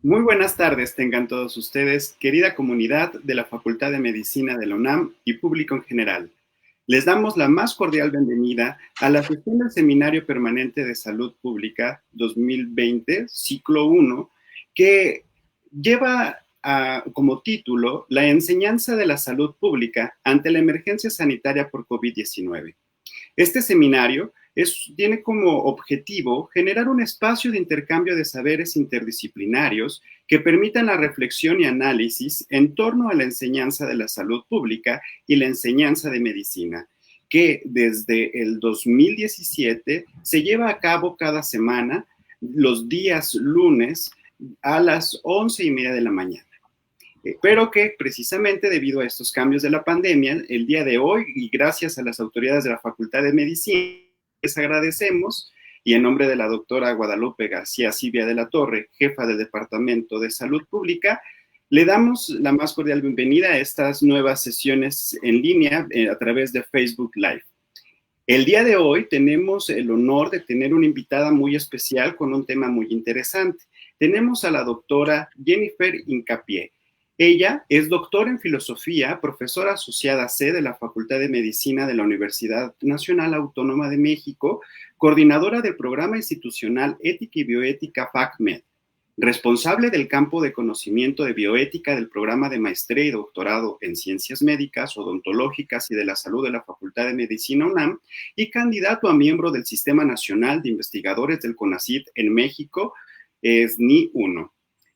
Muy buenas tardes tengan todos ustedes, querida comunidad de la Facultad de Medicina de la UNAM y público en general. Les damos la más cordial bienvenida a la sesión del Seminario Permanente de Salud Pública 2020, ciclo 1, que lleva como título La enseñanza de la salud pública ante la emergencia sanitaria por COVID-19. Este seminario tiene como objetivo generar un espacio de intercambio de saberes interdisciplinarios que permitan la reflexión y análisis en torno a la enseñanza de la salud pública y la enseñanza de medicina, que desde el 2017 se lleva a cabo cada semana los días lunes a las 11:30 de la mañana. Pero que precisamente debido a estos cambios de la pandemia, el día de hoy, y gracias a las autoridades de la Facultad de Medicina, les agradecemos, y en nombre de la doctora Guadalupe García Sibia de la Torre, jefa del Departamento de Salud Pública, le damos la más cordial bienvenida a estas nuevas sesiones en línea a través de Facebook Live. El día de hoy tenemos el honor de tener una invitada muy especial con un tema muy interesante. Tenemos a la doctora Jennifer Hincapié. Ella es doctora en filosofía, profesora asociada C de la Facultad de Medicina de la Universidad Nacional Autónoma de México, coordinadora del programa institucional Ética y Bioética FACMed, responsable del campo de conocimiento de bioética del programa de maestría y doctorado en ciencias médicas, odontológicas y de la salud de la Facultad de Medicina UNAM y candidato a miembro del Sistema Nacional de Investigadores del CONACYT en México, SNI 1.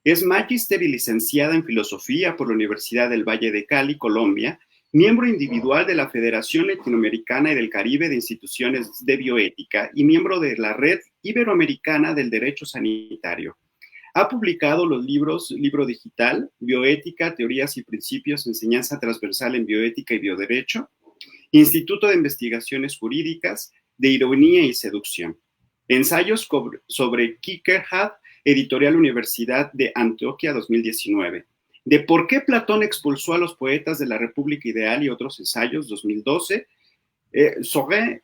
Es magíster y licenciada en Filosofía por la Universidad del Valle de Cali, Colombia, miembro individual de la Federación Latinoamericana y del Caribe de Instituciones de Bioética y miembro de la Red Iberoamericana del Derecho Sanitario. Ha publicado los Libro Digital, Bioética, Teorías y Principios, Enseñanza Transversal en Bioética y Bioderecho, Instituto de Investigaciones Jurídicas, de Ironía y Seducción, ensayos sobre Kierkegaard, Editorial Universidad de Antioquia 2019. De por qué Platón expulsó a los poetas de la República Ideal y otros ensayos 2012. Sobre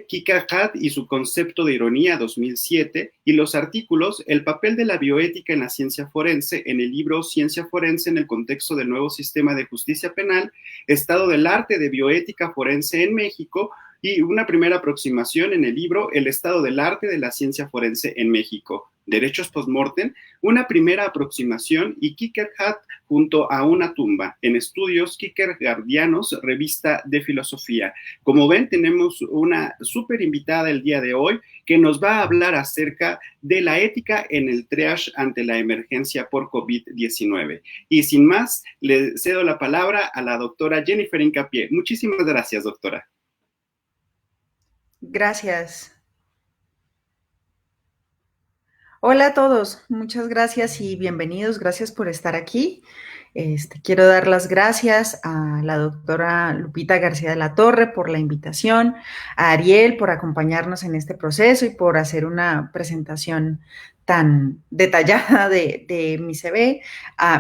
Kierkegaard y su concepto de ironía 2007. Y los artículos El papel de la bioética en la ciencia forense en el libro Ciencia Forense en el contexto del nuevo sistema de justicia penal, Estado del arte de bioética forense en México, y una primera aproximación en el libro El estado del arte de la ciencia forense en México, Derechos Postmortem, una primera aproximación, y Kierkegaard junto a una tumba, en Estudios Kierkegaardianos, revista de filosofía. Como ven, tenemos una súper invitada el día de hoy que nos va a hablar acerca de la ética en el triage ante la emergencia por COVID-19. Y sin más, le cedo la palabra a la doctora Jennifer Hincapié. Muchísimas gracias, doctora. Gracias. Hola a todos, muchas gracias y bienvenidos, gracias por estar aquí. Quiero dar las gracias a la doctora Lupita García de la Torre por la invitación, a Ariel por acompañarnos en este proceso y por hacer una presentación tan detallada de mi CV,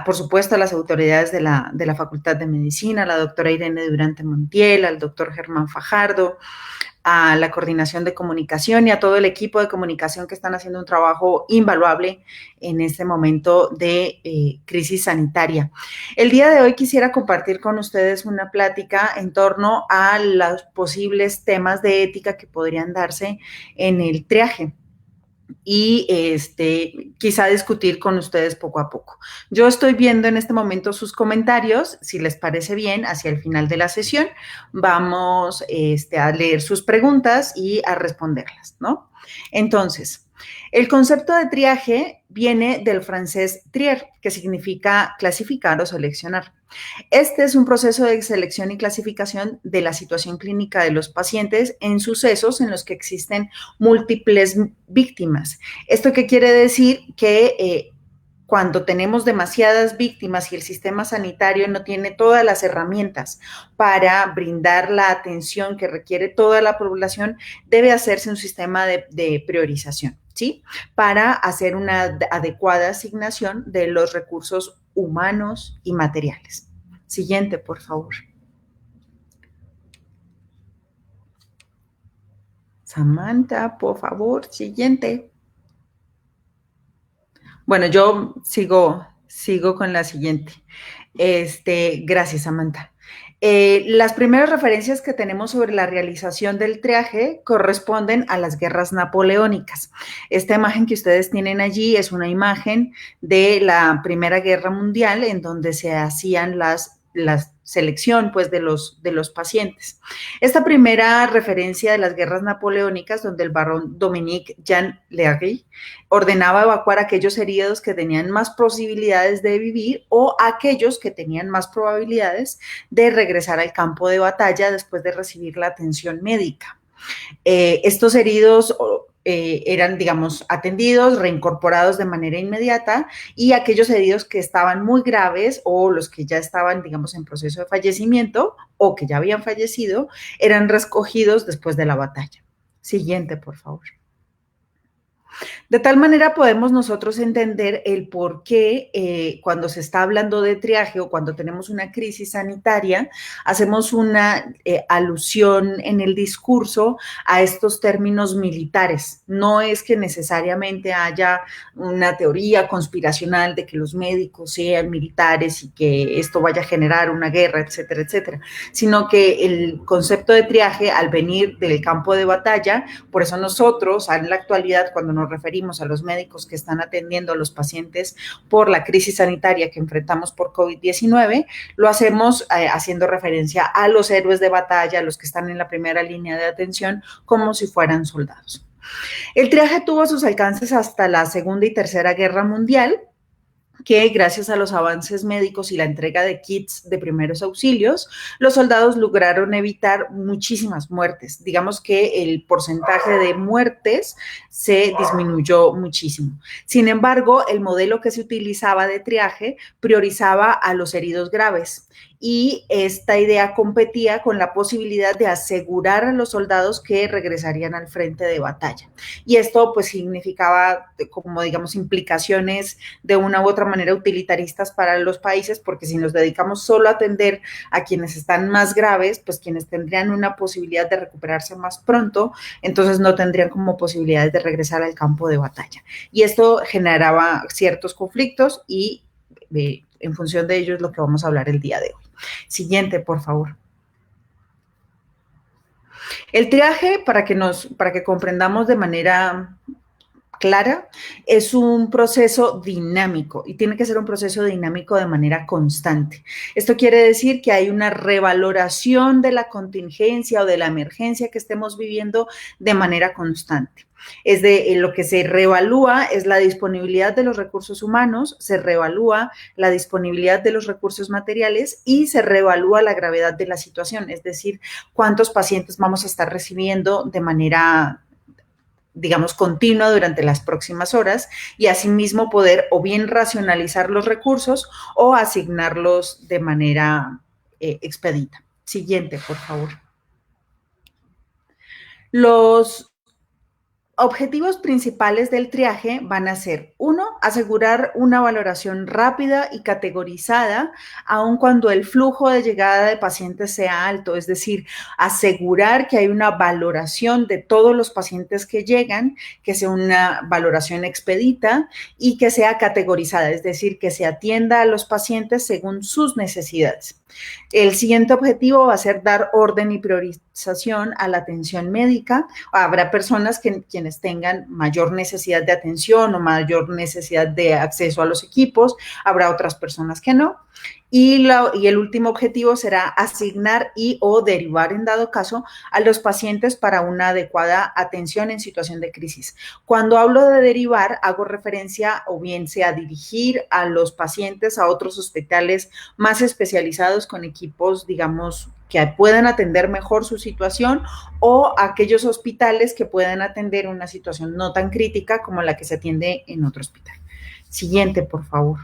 por supuesto a las autoridades de la Facultad de Medicina, a la doctora Irene Durante Montiel, al doctor Germán Fajardo, a la coordinación de comunicación y a todo el equipo de comunicación que están haciendo un trabajo invaluable en este momento de crisis sanitaria. El día de hoy quisiera compartir con ustedes una plática en torno a los posibles temas de ética que podrían darse en el triaje y quizá discutir con ustedes poco a poco. Yo estoy viendo en este momento sus comentarios, si les parece bien, hacia el final de la sesión vamos a leer sus preguntas y a responderlas, ¿no? Entonces, el concepto de triaje viene del francés trier, que significa clasificar o seleccionar. Este es un proceso de selección y clasificación de la situación clínica de los pacientes en sucesos en los que existen múltiples víctimas. ¿Esto qué quiere decir? Que cuando tenemos demasiadas víctimas y el sistema sanitario no tiene todas las herramientas para brindar la atención que requiere toda la población, debe hacerse un sistema de priorización, ¿sí? Para hacer una adecuada asignación de los recursos humanos y materiales. Siguiente, por favor. Samantha, por favor, siguiente. Bueno, yo sigo con la siguiente. Gracias, Samantha. Las primeras referencias que tenemos sobre la realización del triaje corresponden a las guerras napoleónicas. Esta imagen que ustedes tienen allí es una imagen de la Primera Guerra Mundial en donde se hacían la selección pues, de los pacientes. Esta primera referencia de las guerras napoleónicas, donde el barón Dominique Jean Lery ordenaba evacuar a aquellos heridos que tenían más posibilidades de vivir o a aquellos que tenían más probabilidades de regresar al campo de batalla después de recibir la atención médica. Estos heridos eran, digamos, atendidos, reincorporados de manera inmediata y aquellos heridos que estaban muy graves o los que ya estaban, digamos, en proceso de fallecimiento o que ya habían fallecido, eran recogidos después de la batalla. Siguiente, por favor. De tal manera podemos nosotros entender el por qué cuando se está hablando de triaje o cuando tenemos una crisis sanitaria, hacemos una alusión en el discurso a estos términos militares. No es que necesariamente haya una teoría conspiracional de que los médicos sean militares y que esto vaya a generar una guerra, etcétera, etcétera, sino que el concepto de triaje al venir del campo de batalla, por eso nosotros en la actualidad cuando nos referimos a los médicos que están atendiendo a los pacientes por la crisis sanitaria que enfrentamos por COVID-19, lo hacemos haciendo referencia a los héroes de batalla, a los que están en la primera línea de atención, como si fueran soldados. El triaje tuvo sus alcances hasta la Segunda y Tercera Guerra Mundial, que gracias a los avances médicos y la entrega de kits de primeros auxilios, los soldados lograron evitar muchísimas muertes. Digamos que el porcentaje de muertes se disminuyó muchísimo. Sin embargo, el modelo que se utilizaba de triaje priorizaba a los heridos graves y esta idea competía con la posibilidad de asegurar a los soldados que regresarían al frente de batalla. Y esto pues significaba como digamos implicaciones de una u otra manera utilitaristas para los países, porque si nos dedicamos solo a atender a quienes están más graves, pues quienes tendrían una posibilidad de recuperarse más pronto, entonces no tendrían como posibilidades de regresar al campo de batalla. Y esto generaba ciertos conflictos y en función de ello es lo que vamos a hablar el día de hoy. Siguiente, por favor. El triaje, para que comprendamos de manera clara, es un proceso dinámico y tiene que ser un proceso dinámico de manera constante. Esto quiere decir que hay una revaloración de la contingencia o de la emergencia que estemos viviendo de manera constante. Lo que se reevalúa es la disponibilidad de los recursos humanos, se reevalúa la disponibilidad de los recursos materiales y se reevalúa la gravedad de la situación, es decir, cuántos pacientes vamos a estar recibiendo de manera digamos, continua durante las próximas horas y asimismo poder o bien racionalizar los recursos o asignarlos de manera expedita. Siguiente, por favor. Los objetivos principales del triaje van a ser, 1, asegurar una valoración rápida y categorizada, aun cuando el flujo de llegada de pacientes sea alto, es decir, asegurar que hay una valoración de todos los pacientes que llegan, que sea una valoración expedita y que sea categorizada, es decir, que se atienda a los pacientes según sus necesidades. El siguiente objetivo va a ser dar orden y priorización a la atención médica. Habrá personas quienes tengan mayor necesidad de atención o mayor necesidad de acceso a los equipos, habrá otras personas que no. Y el último objetivo será asignar y o derivar en dado caso a los pacientes para una adecuada atención en situación de crisis. Cuando hablo de derivar, hago referencia o bien sea dirigir a los pacientes a otros hospitales más especializados con equipos, digamos, que puedan atender mejor su situación o aquellos hospitales que puedan atender una situación no tan crítica como la que se atiende en otro hospital. Siguiente, por favor.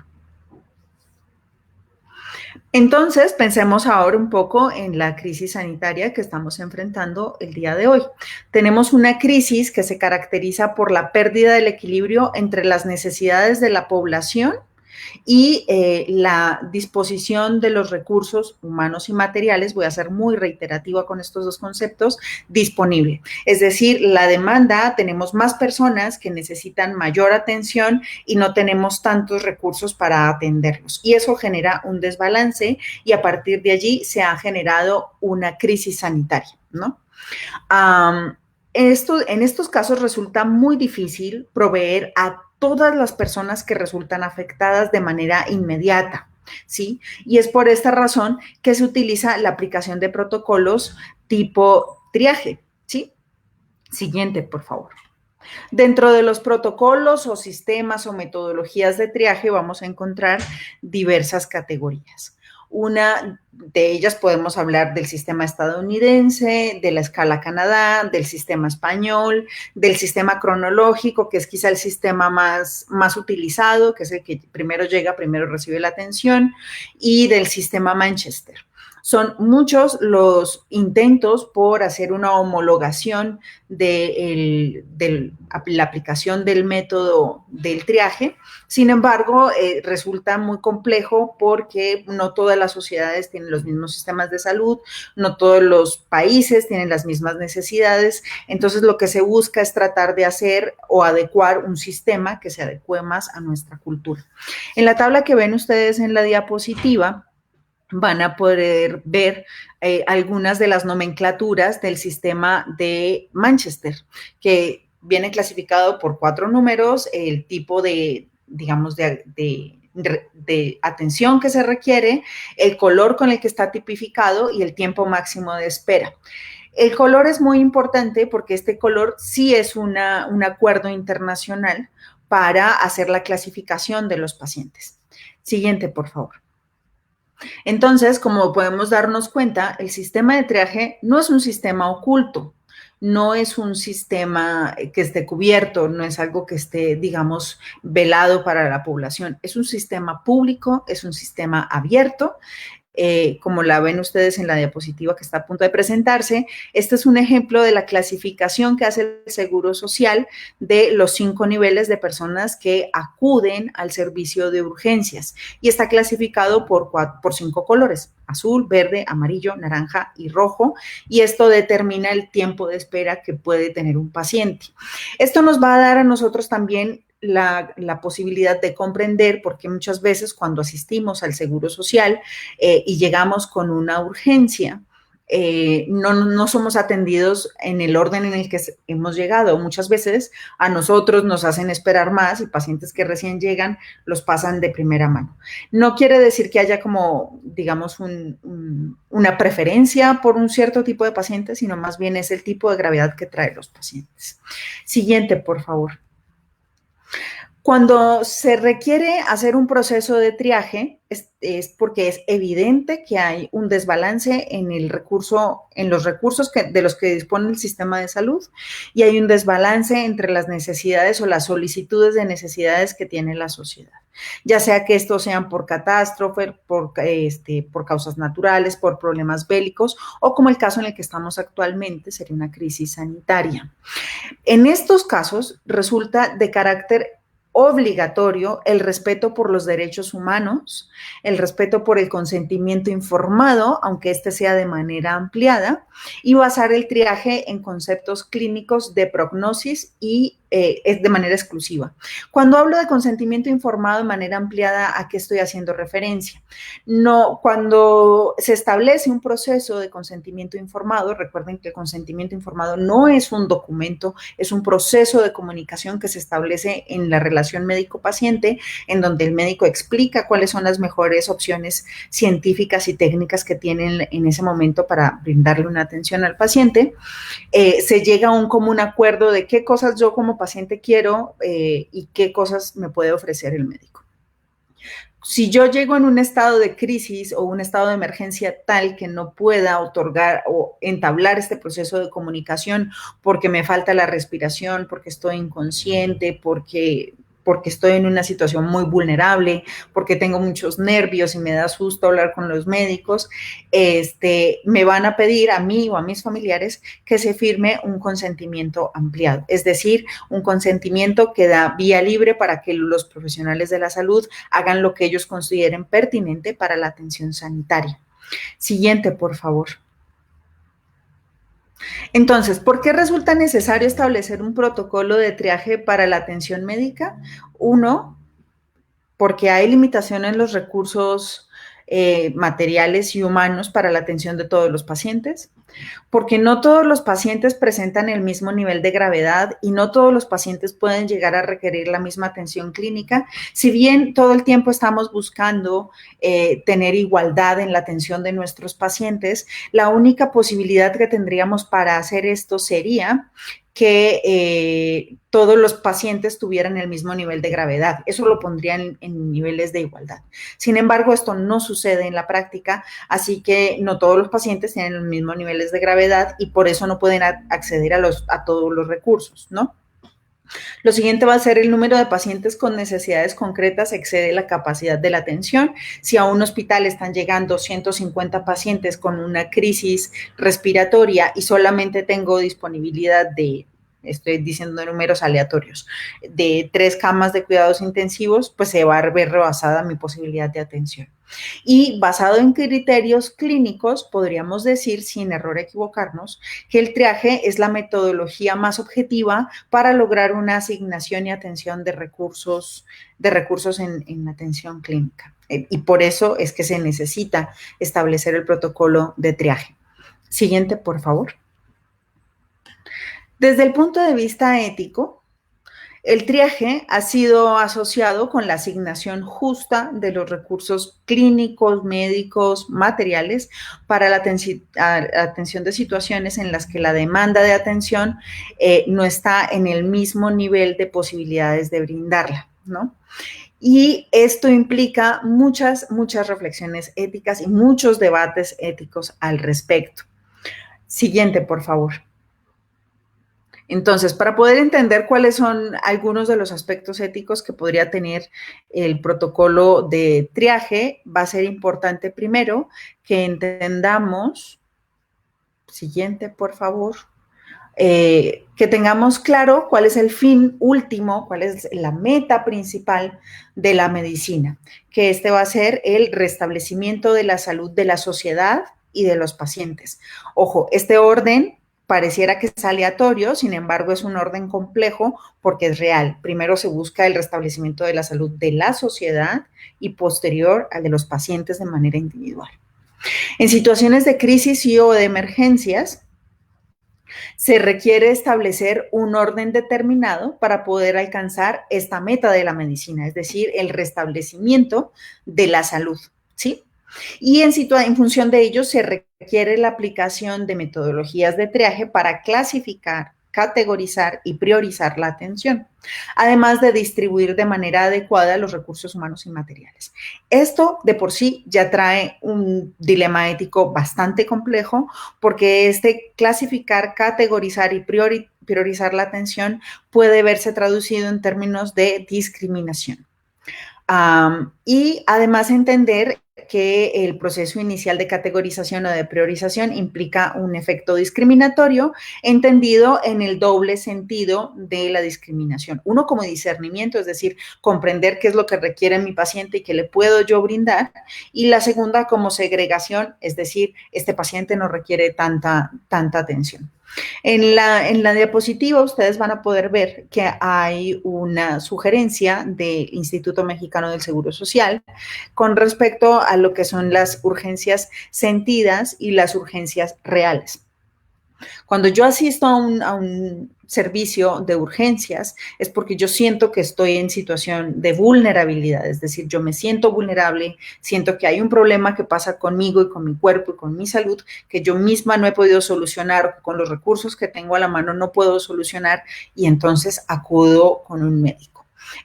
Entonces, pensemos ahora un poco en la crisis sanitaria que estamos enfrentando el día de hoy. Tenemos una crisis que se caracteriza por la pérdida del equilibrio entre las necesidades de la población y la disposición de los recursos humanos y materiales, voy a ser muy reiterativa con estos dos conceptos, disponible. Es decir, la demanda, tenemos más personas que necesitan mayor atención y no tenemos tantos recursos para atenderlos. Y eso genera un desbalance y a partir de allí se ha generado una crisis sanitaria, ¿no? En estos casos resulta muy difícil proveer a todas las personas que resultan afectadas de manera inmediata, ¿sí? Y es por esta razón que se utiliza la aplicación de protocolos tipo triaje, ¿sí? Siguiente, por favor. Dentro de los protocolos o sistemas o metodologías de triaje vamos a encontrar diversas categorías. Una de ellas podemos hablar del sistema estadounidense, de la escala Canadá, del sistema español, del sistema cronológico, que es quizá el sistema más utilizado, que es el que primero llega, primero recibe la atención, y del sistema Manchester. Son muchos los intentos por hacer una homologación de la aplicación del método del triaje. Sin embargo, resulta muy complejo porque no todas las sociedades tienen los mismos sistemas de salud, no todos los países tienen las mismas necesidades. Entonces, lo que se busca es tratar de hacer o adecuar un sistema que se adecue más a nuestra cultura. En la tabla que ven ustedes en la diapositiva, van a poder ver algunas de las nomenclaturas del sistema de Manchester, que viene clasificado por 4 números, el tipo de, digamos, de atención que se requiere, el color con el que está tipificado y el tiempo máximo de espera. El color es muy importante porque este color sí es un acuerdo internacional para hacer la clasificación de los pacientes. Siguiente, por favor. Entonces, como podemos darnos cuenta, el sistema de triaje no es un sistema oculto, no es un sistema que esté cubierto, no es algo que esté, digamos, velado para la población. Es un sistema público, es un sistema abierto. Como la ven ustedes en la diapositiva que está a punto de presentarse, este es un ejemplo de la clasificación que hace el Seguro Social de los 5 niveles de personas que acuden al servicio de urgencias y está clasificado por 5 colores: azul, verde, amarillo, naranja y rojo, y esto determina el tiempo de espera que puede tener un paciente. Esto nos va a dar a nosotros también la posibilidad de comprender, porque muchas veces cuando asistimos al Seguro Social y llegamos con una urgencia, no somos atendidos en el orden en el que hemos llegado. Muchas veces a nosotros nos hacen esperar más y pacientes que recién llegan los pasan de primera mano. No quiere decir que haya como, digamos, una preferencia por un cierto tipo de pacientes, sino más bien es el tipo de gravedad que traen los pacientes. Siguiente, por favor. Cuando se requiere hacer un proceso de triaje es porque es evidente que hay un desbalance en los recursos de los que dispone el sistema de salud y hay un desbalance entre las necesidades o las solicitudes de necesidades que tiene la sociedad, ya sea que estos sean por catástrofe, por causas naturales, por problemas bélicos o como el caso en el que estamos actualmente, sería una crisis sanitaria. En estos casos resulta de carácter obligatorio el respeto por los derechos humanos, el respeto por el consentimiento informado, aunque este sea de manera ampliada, y basar el triaje en conceptos clínicos de prognosis y es de manera exclusiva. Cuando hablo de consentimiento informado de manera ampliada, ¿a qué estoy haciendo referencia? No, cuando se establece un proceso de consentimiento informado, recuerden que el consentimiento informado no es un documento, es un proceso de comunicación que se establece en la relación médico-paciente, en donde el médico explica cuáles son las mejores opciones científicas y técnicas que tienen en ese momento para brindarle una atención al paciente. Se llega a un común acuerdo de qué cosas yo como paciente quiero y qué cosas me puede ofrecer el médico. Si yo llego en un estado de crisis o un estado de emergencia tal que no pueda otorgar o entablar este proceso de comunicación porque me falta la respiración, porque estoy inconsciente, porque porque estoy en una situación muy vulnerable, porque tengo muchos nervios y me da susto hablar con los médicos, me van a pedir a mí o a mis familiares que se firme un consentimiento ampliado, es decir, un consentimiento que da vía libre para que los profesionales de la salud hagan lo que ellos consideren pertinente para la atención sanitaria. Siguiente, por favor. Entonces, ¿por qué resulta necesario establecer un protocolo de triaje para la atención médica? Uno, porque hay limitación en los recursos materiales y humanos para la atención de todos los pacientes, porque no todos los pacientes presentan el mismo nivel de gravedad y no todos los pacientes pueden llegar a requerir la misma atención clínica, si bien todo el tiempo estamos buscando tener igualdad en la atención de nuestros pacientes, la única posibilidad que tendríamos para hacer esto sería que todos los pacientes tuvieran el mismo nivel de gravedad. Eso lo pondría en niveles de igualdad. Sin embargo, esto no sucede en la práctica, así que no todos los pacientes tienen los mismos niveles de gravedad y por eso no pueden acceder a todos los recursos, ¿no? Lo siguiente va a ser el número de pacientes con necesidades concretas excede la capacidad de la atención. Si a un hospital están llegando 150 pacientes con una crisis respiratoria y solamente tengo disponibilidad de, estoy diciendo números aleatorios, de 3 camas de cuidados intensivos, pues se va a ver rebasada mi posibilidad de atención. Y basado en criterios clínicos, podríamos decir, sin error equivocarnos, que el triaje es la metodología más objetiva para lograr una asignación y atención de recursos en atención clínica. Y por eso es que se necesita establecer el protocolo de triaje. Siguiente, por favor. Desde el punto de vista ético, el triaje ha sido asociado con la asignación justa de los recursos clínicos, médicos, materiales para la atención de situaciones en las que la demanda de atención no está en el mismo nivel de posibilidades de brindarla, ¿no? Y esto implica muchas reflexiones éticas y muchos debates éticos al respecto. Siguiente, por favor. Entonces, para poder entender cuáles son algunos de los aspectos éticos que podría tener el protocolo de triaje, va a ser importante primero que entendamos, siguiente, por favor, que tengamos claro cuál es el fin último, cuál es la meta principal de la medicina, que va a ser el restablecimiento de la salud de la sociedad y de los pacientes. Ojo, este orden pareciera que es aleatorio, sin embargo es un orden complejo porque es real. Primero se busca el restablecimiento de la salud de la sociedad y posterior al de los pacientes de manera individual. En situaciones de crisis y o de emergencias, se requiere establecer un orden determinado para poder alcanzar esta meta de la medicina, es decir, el restablecimiento de la salud, ¿sí? Y en función de ello se requiere la aplicación de metodologías de triaje para clasificar, categorizar y priorizar la atención, además de distribuir de manera adecuada los recursos humanos y materiales. Esto de por sí ya trae un dilema ético bastante complejo porque clasificar, categorizar y priorizar la atención puede verse traducido en términos de discriminación. Y además entender que el proceso inicial de categorización o de priorización implica un efecto discriminatorio entendido en el doble sentido de la discriminación. Uno como discernimiento, es decir, comprender qué es lo que requiere mi paciente y qué le puedo yo brindar. Y la segunda como segregación, es decir, este paciente no requiere tanta atención. En la diapositiva ustedes van a poder ver que hay una sugerencia del Instituto Mexicano del Seguro Social con respecto a lo que son las urgencias sentidas y las urgencias reales. Cuando yo asisto a un servicio de urgencias es porque yo siento que estoy en situación de vulnerabilidad, es decir, yo me siento vulnerable, siento que hay un problema que pasa conmigo y con mi cuerpo y con mi salud que yo misma no he podido solucionar, con los recursos que tengo a la mano no puedo solucionar y entonces acudo con un médico.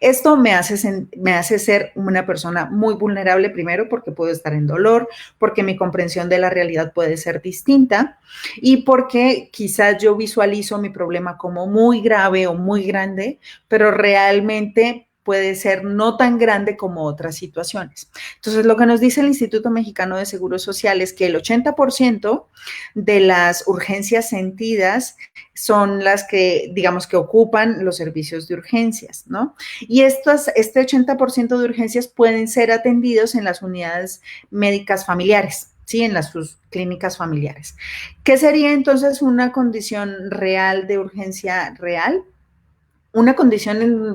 Esto me hace ser una persona muy vulnerable, primero porque puedo estar en dolor, porque mi comprensión de la realidad puede ser distinta y porque quizás yo visualizo mi problema como muy grave o muy grande, pero realmente puede ser no tan grande como otras situaciones. Entonces, lo que nos dice el Instituto Mexicano de Seguro Social es que el 80% de las urgencias sentidas son las que, digamos, que ocupan los servicios de urgencias, ¿no? Y este 80% de urgencias pueden ser atendidos en las unidades médicas familiares, ¿sí? En sus clínicas familiares. ¿Qué sería entonces una condición real de urgencia real? Una condición en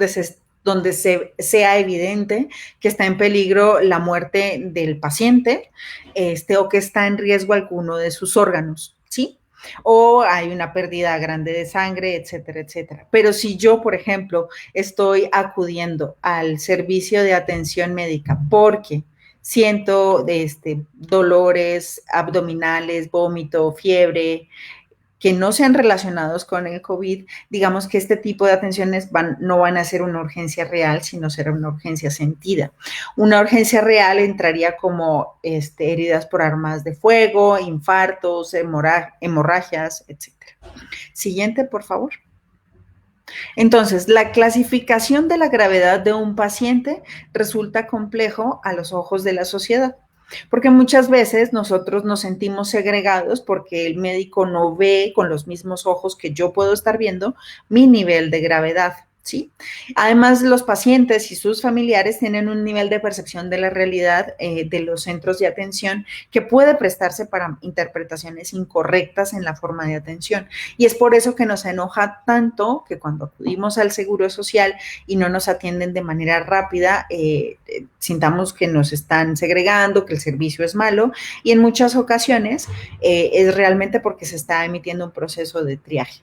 donde sea evidente que está en peligro la muerte del paciente, o que está en riesgo alguno de sus órganos, ¿sí? O hay una pérdida grande de sangre, etcétera, etcétera. Pero si yo, por ejemplo, estoy acudiendo al servicio de atención médica porque siento dolores abdominales, vómito, fiebre, que no sean relacionados con el COVID, digamos que este tipo de atenciones no van a ser una urgencia real, sino será una urgencia sentida. Una urgencia real entraría como heridas por armas de fuego, infartos, hemorragias, etc. Siguiente, por favor. Entonces, la clasificación de la gravedad de un paciente resulta complejo a los ojos de la sociedad. Porque muchas veces nosotros nos sentimos segregados porque el médico no ve con los mismos ojos que yo puedo estar viendo mi nivel de gravedad, ¿sí? Además, los pacientes y sus familiares tienen un nivel de percepción de la realidad de los centros de atención que puede prestarse para interpretaciones incorrectas en la forma de atención. Y es por eso que nos enoja tanto que cuando acudimos al Seguro Social y no nos atienden de manera rápida, sintamos que nos están segregando, que el servicio es malo, y en muchas ocasiones es realmente porque se está emitiendo un proceso de triaje.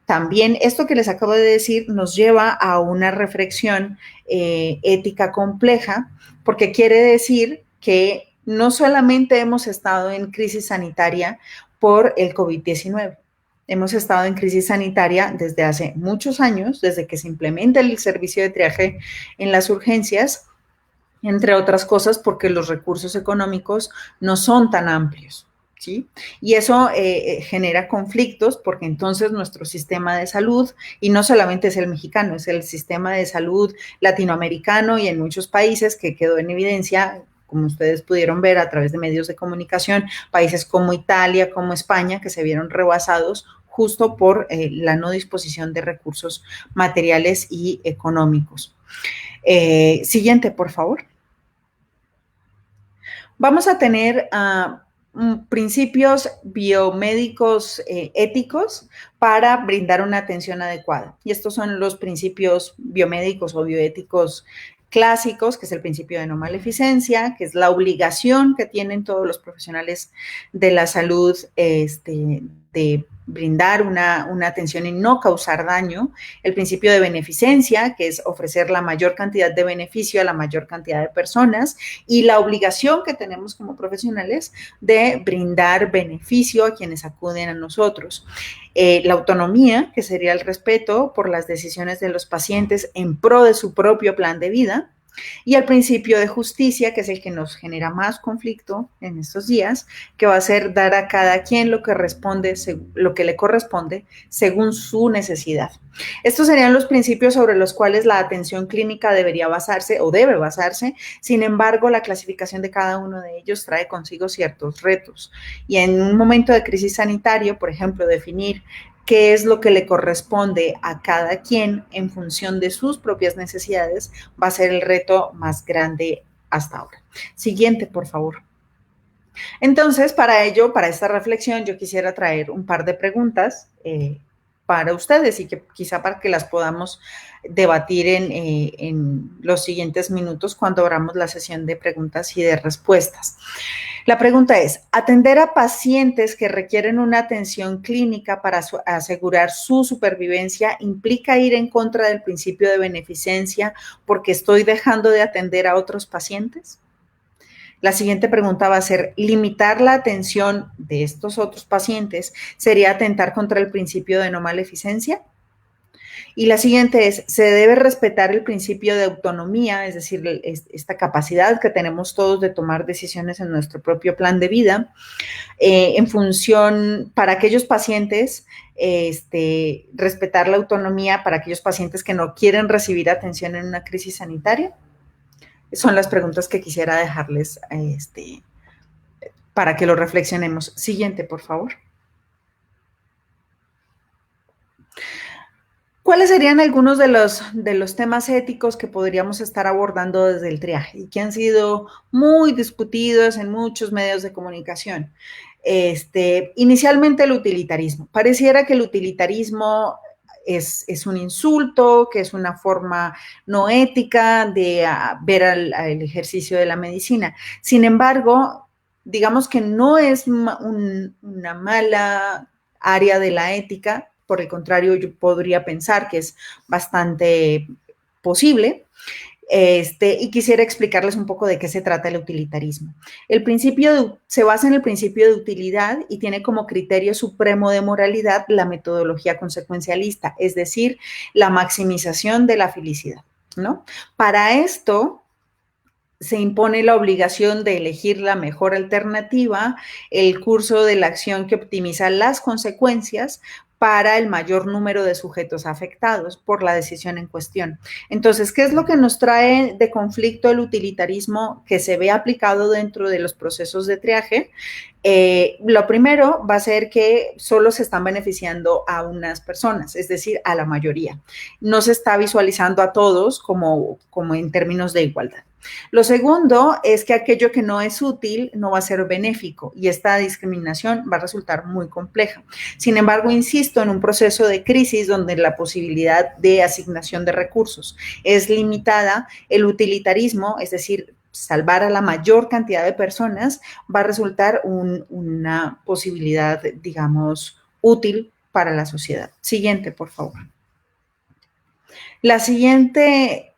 También esto que les acabo de decir nos lleva a una reflexión ética compleja, porque quiere decir que no solamente hemos estado en crisis sanitaria por el COVID-19, hemos estado en crisis sanitaria desde hace muchos años, desde que se implementa el servicio de triaje en las urgencias, entre otras cosas porque los recursos económicos no son tan amplios. ¿Sí? Y eso genera conflictos porque entonces nuestro sistema de salud, y no solamente es el mexicano, es el sistema de salud latinoamericano y en muchos países que quedó en evidencia, como ustedes pudieron ver a través de medios de comunicación, países como Italia, como España, que se vieron rebasados justo por la no disposición de recursos materiales y económicos. Siguiente, por favor. Vamos a tener principios biomédicos éticos para brindar una atención adecuada. Y estos son los principios biomédicos o bioéticos clásicos, que es el principio de no maleficencia, que es la obligación que tienen todos los profesionales de la salud de brindar una atención y no causar daño, el principio de beneficencia, que es ofrecer la mayor cantidad de beneficio a la mayor cantidad de personas, y la obligación que tenemos como profesionales de brindar beneficio a quienes acuden a nosotros. La autonomía, que sería el respeto por las decisiones de los pacientes en pro de su propio plan de vida, y el principio de justicia, que es el que nos genera más conflicto en estos días, que va a ser dar a cada quien lo que le corresponde según su necesidad. Estos serían los principios sobre los cuales la atención clínica debería basarse o debe basarse. Sin embargo, la clasificación de cada uno de ellos trae consigo ciertos retos. Y en un momento de crisis sanitario, por ejemplo, definir qué es lo que le corresponde a cada quien en función de sus propias necesidades, va a ser el reto más grande hasta ahora. Siguiente, por favor. Entonces, para ello, para esta reflexión, yo quisiera traer un par de preguntas para ustedes y que quizá para que las podamos debatir en los siguientes minutos cuando abramos la sesión de preguntas y de respuestas. La pregunta es, ¿atender a pacientes que requieren una atención clínica para asegurar su supervivencia implica ir en contra del principio de beneficencia porque estoy dejando de atender a otros pacientes? La siguiente pregunta va a ser, ¿limitar la atención de estos otros pacientes sería atentar contra el principio de no maleficencia? Y la siguiente es, se debe respetar el principio de autonomía, es decir, esta capacidad que tenemos todos de tomar decisiones en nuestro propio plan de vida, en función, para aquellos pacientes, respetar la autonomía para aquellos pacientes que no quieren recibir atención en una crisis sanitaria. Son las preguntas que quisiera dejarles para que lo reflexionemos. Siguiente, por favor. ¿Cuáles serían algunos de los temas éticos que podríamos estar abordando desde el triaje y que han sido muy discutidos en muchos medios de comunicación? Inicialmente el utilitarismo. Pareciera que el utilitarismo es un insulto, que es una forma no ética de ver al ejercicio de la medicina. Sin embargo, digamos que no es una mala área de la ética. Por el contrario, yo podría pensar que es bastante posible. Y quisiera explicarles un poco de qué se trata el utilitarismo. Se basa en el principio de utilidad y tiene como criterio supremo de moralidad la metodología consecuencialista, es decir, la maximización de la felicidad, ¿no? Para esto se impone la obligación de elegir la mejor alternativa, el curso de la acción que optimiza las consecuencias para el mayor número de sujetos afectados por la decisión en cuestión. Entonces, ¿qué es lo que nos trae de conflicto el utilitarismo que se ve aplicado dentro de los procesos de triaje? Lo primero va a ser que solo se están beneficiando a unas personas, es decir, a la mayoría. No se está visualizando a todos como en términos de igualdad. Lo segundo es que aquello que no es útil no va a ser benéfico y esta discriminación va a resultar muy compleja. Sin embargo, insisto, en un proceso de crisis donde la posibilidad de asignación de recursos es limitada, el utilitarismo, es decir, salvar a la mayor cantidad de personas, va a resultar una posibilidad, digamos, útil para la sociedad. Siguiente, por favor. La siguiente,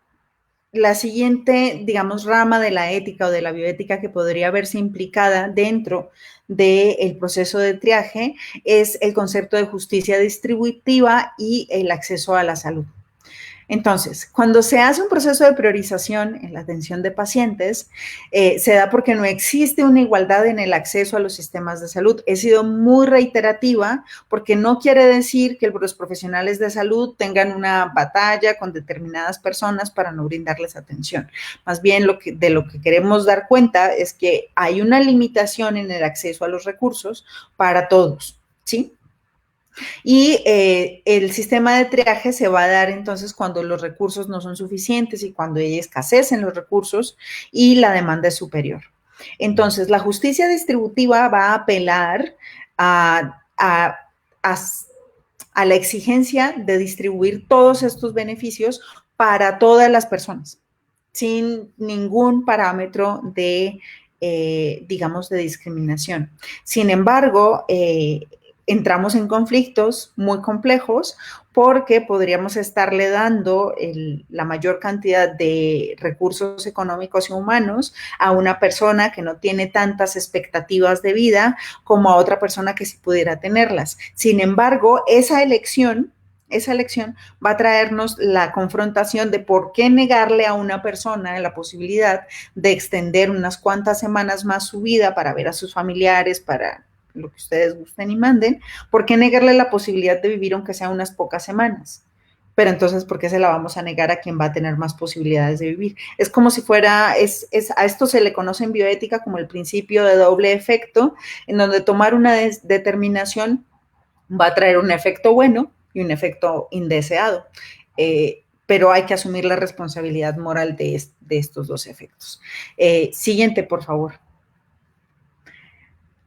digamos, rama de la ética o de la bioética que podría verse implicada dentro del proceso de triaje es el concepto de justicia distributiva y el acceso a la salud. Entonces, cuando se hace un proceso de priorización en la atención de pacientes, se da porque no existe una igualdad en el acceso a los sistemas de salud. He sido muy reiterativa porque no quiere decir que los profesionales de salud tengan una batalla con determinadas personas para no brindarles atención. Más bien, de lo que queremos dar cuenta es que hay una limitación en el acceso a los recursos para todos, ¿sí? Y el sistema de triaje se va a dar entonces cuando los recursos no son suficientes y cuando hay escasez en los recursos y la demanda es superior. Entonces, la justicia distributiva va a apelar a la exigencia de distribuir todos estos beneficios para todas las personas, sin ningún parámetro de, digamos, de discriminación. Sin embargo, entramos en conflictos muy complejos porque podríamos estarle dando la mayor cantidad de recursos económicos y humanos a una persona que no tiene tantas expectativas de vida como a otra persona que sí pudiera tenerlas. Sin embargo, esa elección va a traernos la confrontación de por qué negarle a una persona la posibilidad de extender unas cuantas semanas más su vida para ver a sus familiares, para lo que ustedes gusten y manden, ¿por qué negarle la posibilidad de vivir aunque sea unas pocas semanas? Pero entonces, ¿por qué se la vamos a negar a quien va a tener más posibilidades de vivir? Es como si fuera, a esto se le conoce en bioética como el principio de doble efecto, en donde tomar una determinación va a traer un efecto bueno y un efecto indeseado. Pero hay que asumir la responsabilidad moral de estos dos efectos. Siguiente, por favor.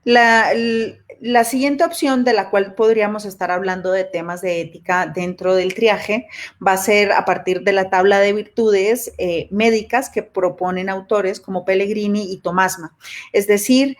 La siguiente opción de la cual podríamos estar hablando de temas de ética dentro del triaje va a ser a partir de la tabla de virtudes médicas que proponen autores como Pellegrini y Tomasma. Es decir,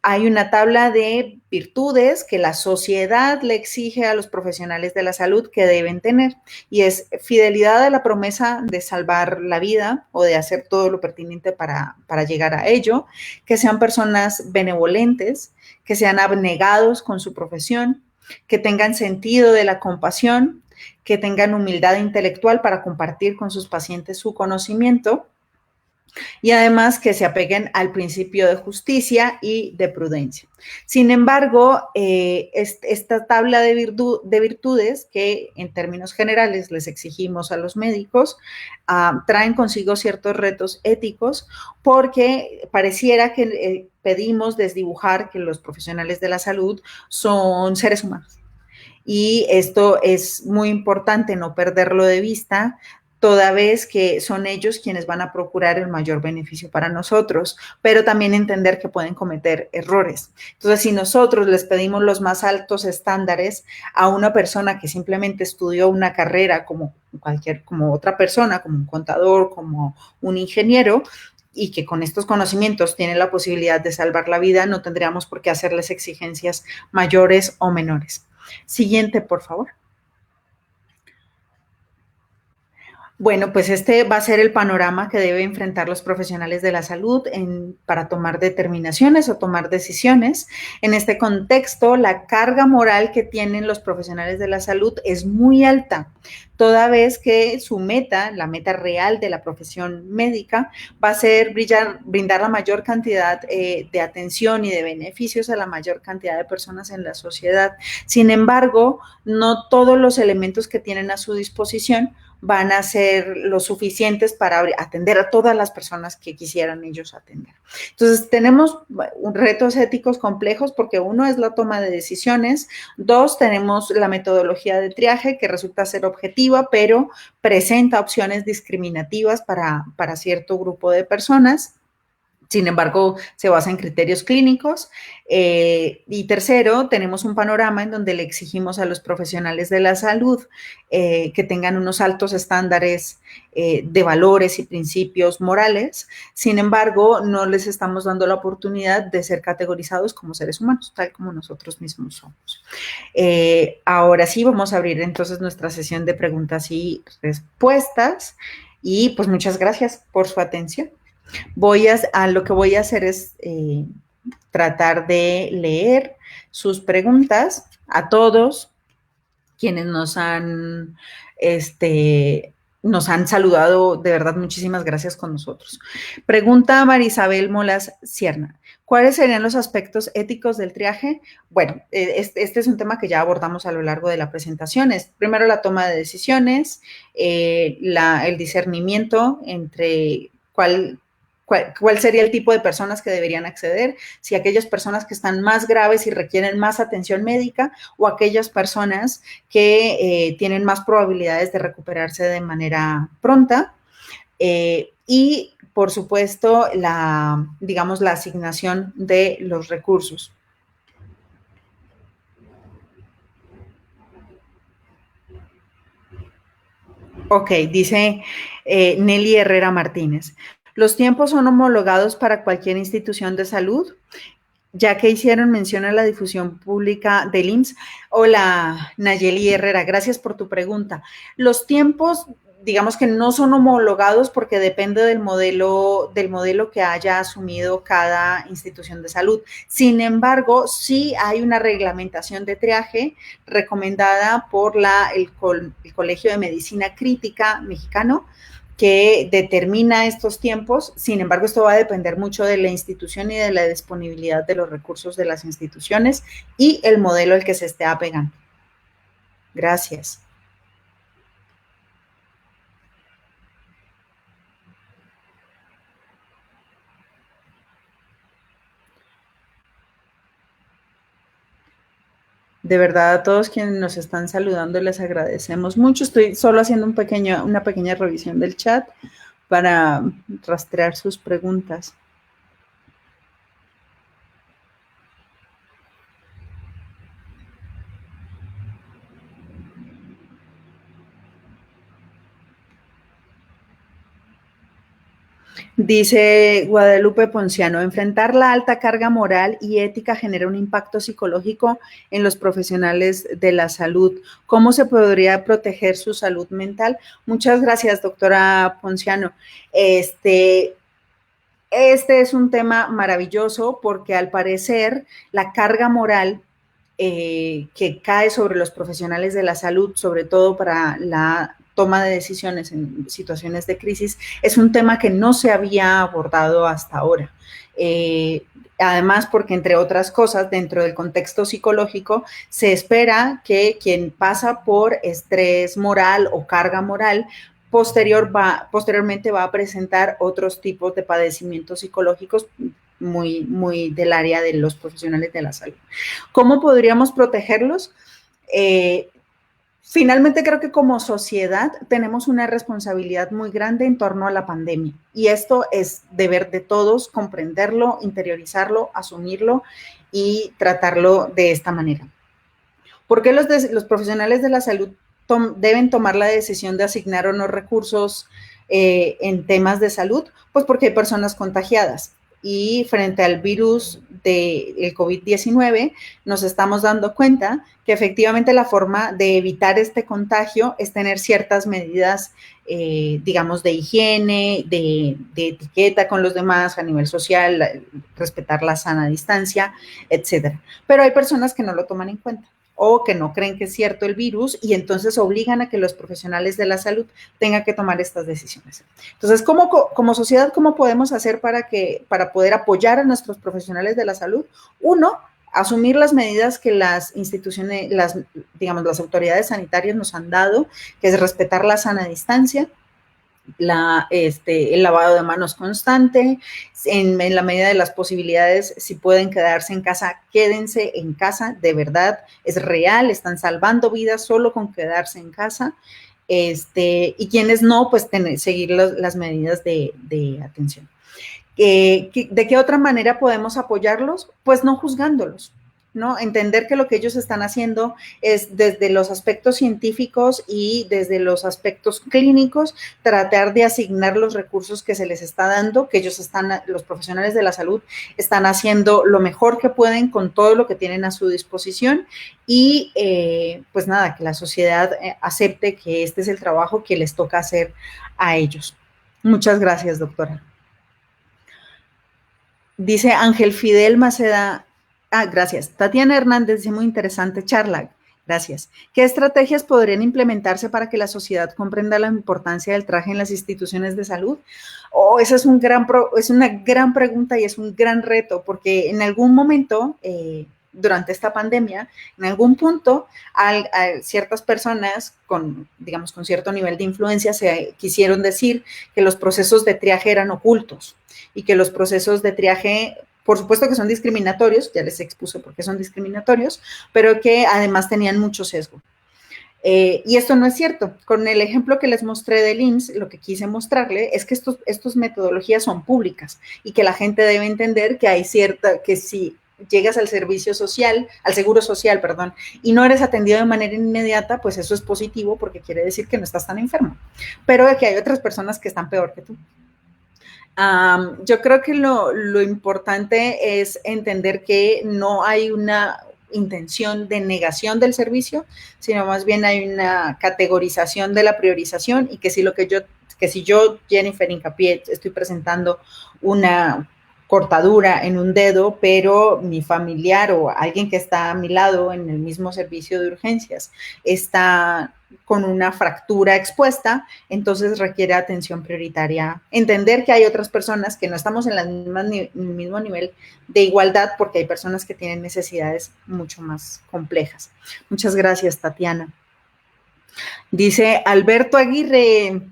hay una tabla de virtudes que la sociedad le exige a los profesionales de la salud que deben tener y es fidelidad a la promesa de salvar la vida o de hacer todo lo pertinente para llegar a ello, que sean personas benevolentes, que sean abnegados con su profesión, que tengan sentido de la compasión, que tengan humildad intelectual para compartir con sus pacientes su conocimiento y además que se apeguen al principio de justicia y de prudencia. Sin embargo, esta tabla de virtudes que en términos generales les exigimos a los médicos, traen consigo ciertos retos éticos porque pareciera que pedimos desdibujar que los profesionales de la salud son seres humanos. Y esto es muy importante no perderlo de vista, toda vez que son ellos quienes van a procurar el mayor beneficio para nosotros, pero también entender que pueden cometer errores. Entonces, si nosotros les pedimos los más altos estándares a una persona que simplemente estudió una carrera como otra persona, como un contador, como un ingeniero, y que con estos conocimientos tiene la posibilidad de salvar la vida, no tendríamos por qué hacerles exigencias mayores o menores. Siguiente, por favor. Bueno, pues este va a ser el panorama que deben enfrentar los profesionales de la salud para tomar determinaciones o tomar decisiones. En este contexto, la carga moral que tienen los profesionales de la salud es muy alta, toda vez que su meta, la meta real de la profesión médica, va a ser brindar la mayor cantidad de atención y de beneficios a la mayor cantidad de personas en la sociedad. Sin embargo, no todos los elementos que tienen a su disposición van a ser lo suficientes para atender a todas las personas que quisieran ellos atender. Entonces, tenemos retos éticos complejos porque uno es la toma de decisiones, dos, tenemos la metodología de triaje que resulta ser objetiva, pero presenta opciones discriminativas para cierto grupo de personas. Sin embargo, se basa en criterios clínicos. Y tercero, tenemos un panorama en donde le exigimos a los profesionales de la salud que tengan unos altos estándares de valores y principios morales. Sin embargo, no les estamos dando la oportunidad de ser categorizados como seres humanos, tal como nosotros mismos somos. Ahora sí, vamos a abrir entonces nuestra sesión de preguntas y respuestas. Y pues muchas gracias por su atención. Lo que voy a hacer es tratar de leer sus preguntas a todos quienes nos han saludado. De verdad, muchísimas gracias con nosotros. Pregunta Marisabel Molas Cierna. ¿Cuáles serían los aspectos éticos del triaje? Bueno, este es un tema que ya abordamos a lo largo de la presentación. Es primero la toma de decisiones, el discernimiento entre cuál sería el tipo de personas que deberían acceder, si aquellas personas que están más graves y requieren más atención médica o aquellas personas que tienen más probabilidades de recuperarse de manera pronta. Y, por supuesto, la asignación de los recursos. Ok, dice Nelly Herrera Martínez. ¿Los tiempos son homologados para cualquier institución de salud? Ya que hicieron mención a la difusión pública del IMSS. Hola, Nayeli Herrera, gracias por tu pregunta. Los tiempos, digamos que no son homologados porque depende del modelo que haya asumido cada institución de salud. Sin embargo, sí hay una reglamentación de triaje recomendada por el Colegio de Medicina Crítica Mexicano, que determina estos tiempos. Sin embargo, esto va a depender mucho de la institución y de la disponibilidad de los recursos de las instituciones y el modelo al que se esté apegando. Gracias. De verdad, a todos quienes nos están saludando les agradecemos mucho. Estoy solo haciendo una pequeña revisión del chat para rastrear sus preguntas. Dice Guadalupe Ponciano, enfrentar la alta carga moral y ética genera un impacto psicológico en los profesionales de la salud. ¿Cómo se podría proteger su salud mental? Muchas gracias, doctora Ponciano. Este es un tema maravilloso porque al parecer la carga moral que cae sobre los profesionales de la salud, sobre todo para la toma de decisiones en situaciones de crisis, es un tema que no se había abordado hasta ahora. Además, porque entre otras cosas, dentro del contexto psicológico, se espera que quien pasa por estrés moral o carga moral posteriormente va a presentar otros tipos de padecimientos psicológicos muy del área de los profesionales de la salud. ¿Cómo podríamos protegerlos? Finalmente creo que como sociedad tenemos una responsabilidad muy grande en torno a la pandemia y esto es deber de todos comprenderlo, interiorizarlo, asumirlo y tratarlo de esta manera. ¿Por qué los profesionales de la salud deben tomar la decisión de asignar o no recursos en temas de salud? Pues porque hay personas contagiadas y frente al virus del COVID-19 nos estamos dando cuenta que efectivamente la forma de evitar este contagio es tener ciertas medidas, digamos, de higiene, de etiqueta con los demás a nivel social, respetar la sana distancia, etcétera. Pero hay personas que no lo toman en cuenta o que no creen que es cierto el virus y entonces obligan a que los profesionales de la salud tengan que tomar estas decisiones. Entonces, como sociedad, ¿cómo podemos hacer para poder apoyar a nuestros profesionales de la salud? Uno, asumir las medidas que las instituciones, las autoridades sanitarias nos han dado, que es respetar la sana distancia, el lavado de manos constante, en la medida de las posibilidades, si pueden quedarse en casa, quédense en casa, de verdad, es real, están salvando vidas solo con quedarse en casa, y quienes no, pues seguir las medidas de atención. ¿De qué otra manera podemos apoyarlos? Pues no juzgándolos, ¿no? Entender que lo que ellos están haciendo es desde los aspectos científicos y desde los aspectos clínicos, tratar de asignar los recursos que se les está dando, que los profesionales de la salud están haciendo lo mejor que pueden con todo lo que tienen a su disposición y pues nada, que la sociedad acepte que este es el trabajo que les toca hacer a ellos. Muchas gracias, doctora. Dice Ángel Fidel Maceda, gracias. Tatiana Hernández dice, muy interesante charla. Gracias. ¿Qué estrategias podrían implementarse para que la sociedad comprenda la importancia del traje en las instituciones de salud? Esa es una gran pregunta y es un gran reto, porque en algún momento, durante esta pandemia, en algún punto, a ciertas personas con cierto nivel de influencia se quisieron decir que los procesos de triaje eran ocultos y que los procesos de triaje, por supuesto que son discriminatorios, ya les expuse por qué son discriminatorios, pero que además tenían mucho sesgo. Y esto no es cierto. Con el ejemplo que les mostré del IMSS, lo que quise mostrarle es que estas metodologías son públicas y que la gente debe entender que que si llegas al servicio social, al seguro social, perdón, y no eres atendido de manera inmediata, pues eso es positivo porque quiere decir que no estás tan enfermo, pero que hay otras personas que están peor que tú. Yo creo que lo importante es entender que no hay una intención de negación del servicio, sino más bien hay una categorización de la priorización y que si yo, Jennifer Hincapié, estoy presentando una cortadura en un dedo, pero mi familiar o alguien que está a mi lado en el mismo servicio de urgencias está con una fractura expuesta, entonces requiere atención prioritaria. Entender que hay otras personas que no estamos en el mismo nivel de igualdad porque hay personas que tienen necesidades mucho más complejas. Muchas gracias, Tatiana. Dice Alberto Aguirre,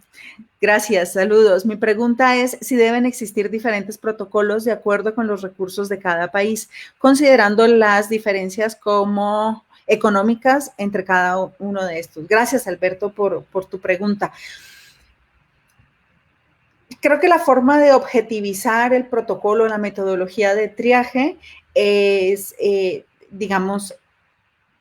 gracias, saludos. Mi pregunta es si deben existir diferentes protocolos de acuerdo con los recursos de cada país, considerando las diferencias como económicas entre cada uno de estos. Gracias, Alberto, por tu pregunta. Creo que la forma de objetivizar el protocolo, la metodología de triaje es,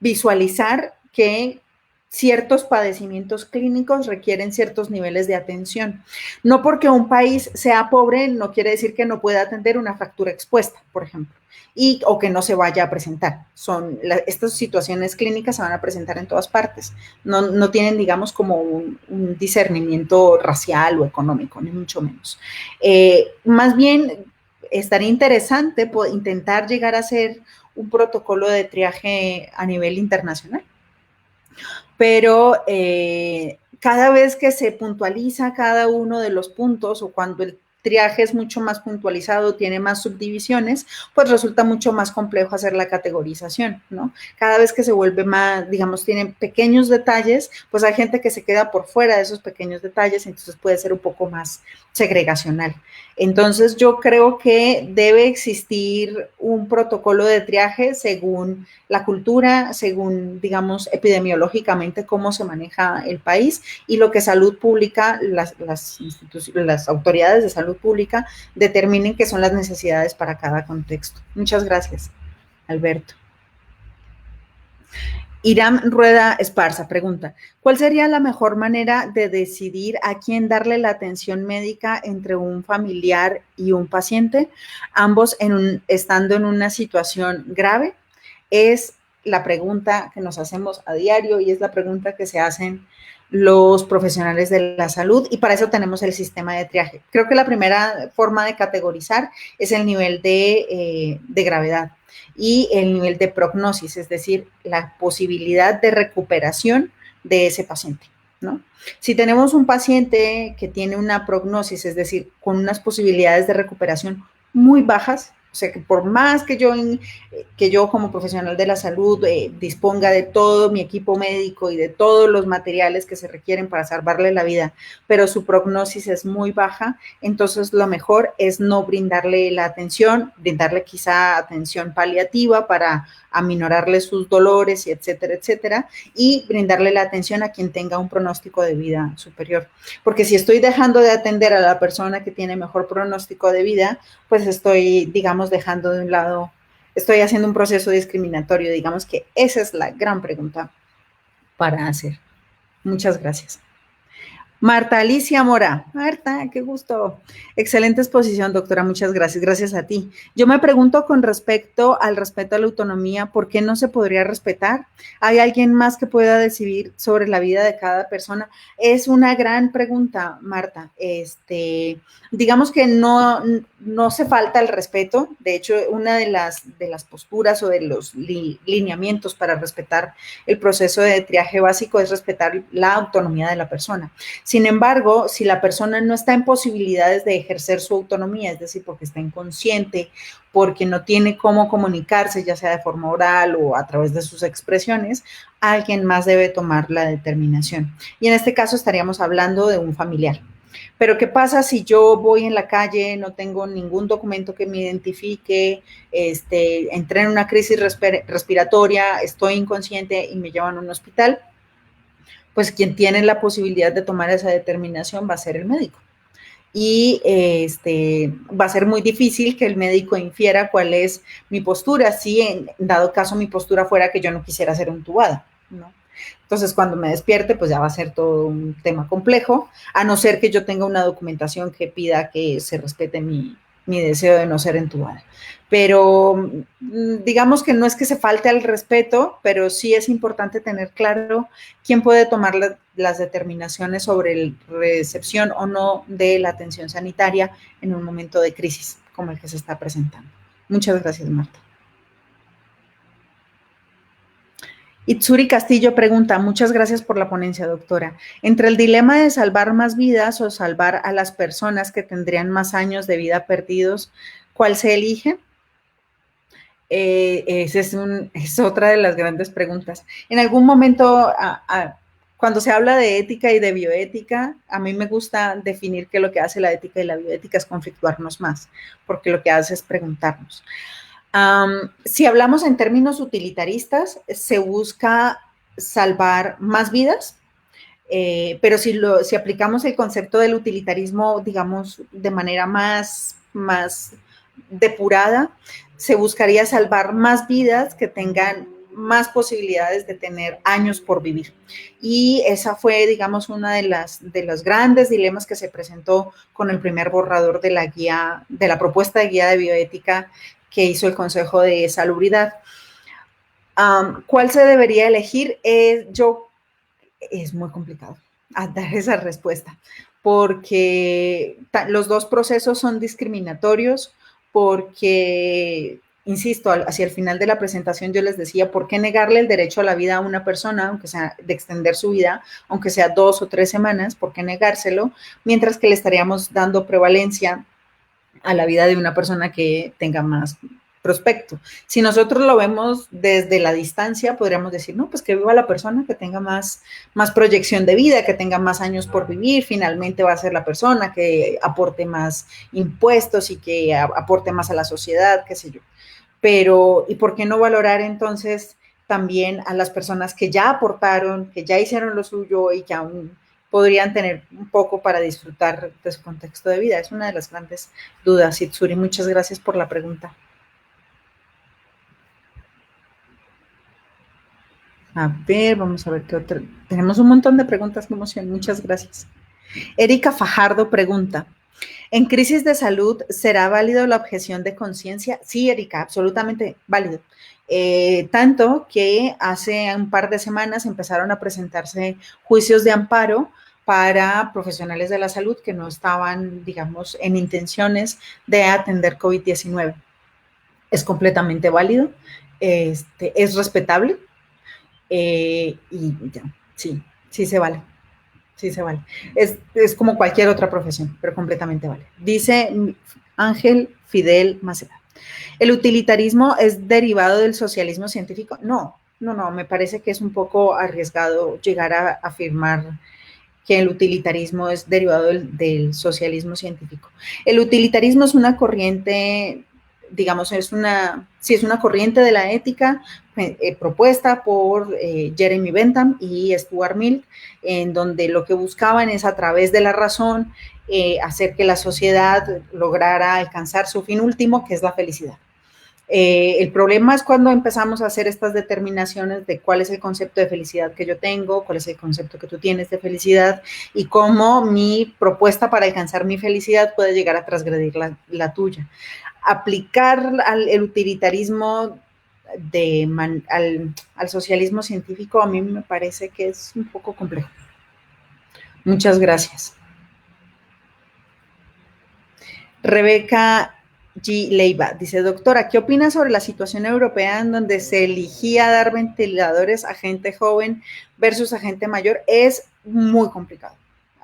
visualizar que ciertos padecimientos clínicos requieren ciertos niveles de atención. No porque un país sea pobre, no quiere decir que no pueda atender una fractura expuesta, por ejemplo, o que no se vaya a presentar. Estas situaciones clínicas se van a presentar en todas partes. No tienen, como un discernimiento racial o económico, ni mucho menos. Más bien, estaría interesante intentar llegar a hacer un protocolo de triaje a nivel internacional. Pero cada vez que se puntualiza cada uno de los puntos o cuando el triaje es mucho más puntualizado, tiene más subdivisiones, pues resulta mucho más complejo hacer la categorización, ¿no? Cada vez que se vuelve más, digamos, tienen pequeños detalles, pues hay gente que se queda por fuera de esos pequeños detalles, entonces puede ser un poco más segregacional. Entonces yo creo que debe existir un protocolo de triaje según la cultura, según, digamos, epidemiológicamente cómo se maneja el país y lo que salud pública, las autoridades de salud pública determinen qué son las necesidades para cada contexto. Muchas gracias, Alberto. Irán Rueda Esparza pregunta, ¿cuál sería la mejor manera de decidir a quién darle la atención médica entre un familiar y un paciente, ambos estando en una situación grave? Es la pregunta que nos hacemos a diario y es la pregunta que se hacen los profesionales de la salud y para eso tenemos el sistema de triaje. Creo que la primera forma de categorizar es el nivel de gravedad y el nivel de prognosis, es decir, la posibilidad de recuperación de ese paciente, ¿no? Si tenemos un paciente que tiene una prognosis, es decir, con unas posibilidades de recuperación muy bajas, o sea, que por más que yo como profesional de la salud disponga de todo mi equipo médico y de todos los materiales que se requieren para salvarle la vida, pero su prognosis es muy baja, entonces lo mejor es no brindarle la atención, brindarle quizá atención paliativa para aminorarle sus dolores, y etcétera, etcétera, y brindarle la atención a quien tenga un pronóstico de vida superior. Porque si estoy dejando de atender a la persona que tiene mejor pronóstico de vida, pues estoy, digamos, dejando de un lado, estoy haciendo un proceso discriminatorio. Digamos que esa es la gran pregunta para hacer. Muchas gracias. Marta Alicia Mora. Marta, qué gusto. Excelente exposición, doctora. Muchas gracias. Gracias a ti. Yo me pregunto con respecto al respeto a la autonomía, ¿por qué no se podría respetar? ¿Hay alguien más que pueda decidir sobre la vida de cada persona? Es una gran pregunta, Marta. Digamos que no se falta el respeto. De hecho, una de las posturas o de los lineamientos para respetar el proceso de triaje básico es respetar la autonomía de la persona. Sin embargo, si la persona no está en posibilidades de ejercer su autonomía, es decir, porque está inconsciente, porque no tiene cómo comunicarse, ya sea de forma oral o a través de sus expresiones, alguien más debe tomar la determinación. Y en este caso estaríamos hablando de un familiar. Pero ¿qué pasa si yo voy en la calle, no tengo ningún documento que me identifique, entré en una crisis respiratoria, estoy inconsciente y me llevan a un hospital? Pues quien tiene la posibilidad de tomar esa determinación va a ser el médico. Y va a ser muy difícil que el médico infiera cuál es mi postura, si en dado caso mi postura fuera que yo no quisiera ser entubada, ¿no? Entonces, cuando me despierte, pues ya va a ser todo un tema complejo, a no ser que yo tenga una documentación que pida que se respete mi deseo de no ser entubada. Pero digamos que no es que se falte al respeto, pero sí es importante tener claro quién puede tomar las determinaciones sobre la recepción o no de la atención sanitaria en un momento de crisis como el que se está presentando. Muchas gracias, Marta. Itsuri Castillo pregunta, muchas gracias por la ponencia, doctora. Entre el dilema de salvar más vidas o salvar a las personas que tendrían más años de vida perdidos, ¿cuál se elige? Esa es otra de las grandes preguntas. En algún momento, cuando se habla de ética y de bioética, a mí me gusta definir que lo que hace la ética y la bioética es conflictuarnos más, porque lo que hace es preguntarnos. Si hablamos en términos utilitaristas, se busca salvar más vidas, pero si aplicamos el concepto del utilitarismo, digamos, de manera más depurada, se buscaría salvar más vidas que tengan más posibilidades de tener años por vivir. Y esa fue, digamos, una de los grandes dilemas que se presentó con el primer borrador de la guía, de la propuesta de guía de bioética que hizo el Consejo de Salubridad. ¿Cuál se debería elegir? Es muy complicado dar esa respuesta, porque los dos procesos son discriminatorios, porque, insisto, hacia el final de la presentación yo les decía, ¿por qué negarle el derecho a la vida a una persona, aunque sea de extender su vida, aunque sea 2 o 3 semanas? ¿Por qué negárselo? Mientras que le estaríamos dando prevalencia a la vida de una persona que tenga más prospecto. Si nosotros lo vemos desde la distancia, podríamos decir, no, pues que viva la persona que tenga más proyección de vida, que tenga más años por vivir, finalmente va a ser la persona que aporte más impuestos y que aporte más a la sociedad, qué sé yo. Pero, ¿y por qué no valorar entonces también a las personas que ya aportaron, que ya hicieron lo suyo y que aún podrían tener un poco para disfrutar de su contexto de vida? Es una de las grandes dudas, Itsuri. Muchas gracias por la pregunta. A ver, vamos a ver qué otra. Tenemos un montón de preguntas, qué emoción. Muchas gracias. Erika Fajardo pregunta, ¿en crisis de salud será válido la objeción de conciencia? Sí, Erika, absolutamente válido. Tanto que hace un par de semanas empezaron a presentarse juicios de amparo para profesionales de la salud que no estaban, digamos, en intenciones de atender COVID-19. Es completamente válido, es respetable y ya, sí, sí se vale. Sí, se vale. Es como cualquier otra profesión, pero completamente vale. Dice Ángel Fidel Maceda. ¿El utilitarismo es derivado del socialismo científico? No, no, no, me parece que es un poco arriesgado llegar a afirmar que el utilitarismo es derivado del socialismo científico. El utilitarismo es una corriente, digamos, sí, es una corriente de la ética propuesta por Jeremy Bentham y Stuart Mill, en donde lo que buscaban es a través de la razón hacer que la sociedad lograra alcanzar su fin último, que es la felicidad. El problema es cuando empezamos a hacer estas determinaciones de cuál es el concepto de felicidad que yo tengo, cuál es el concepto que tú tienes de felicidad y cómo mi propuesta para alcanzar mi felicidad puede llegar a transgredir la tuya. Aplicar el utilitarismo al socialismo científico a mí me parece que es un poco complejo. Muchas gracias. Rebeca G. Leiva dice, doctora, ¿qué opina sobre la situación europea en donde se eligía dar ventiladores a gente joven versus a gente mayor? Es muy complicado.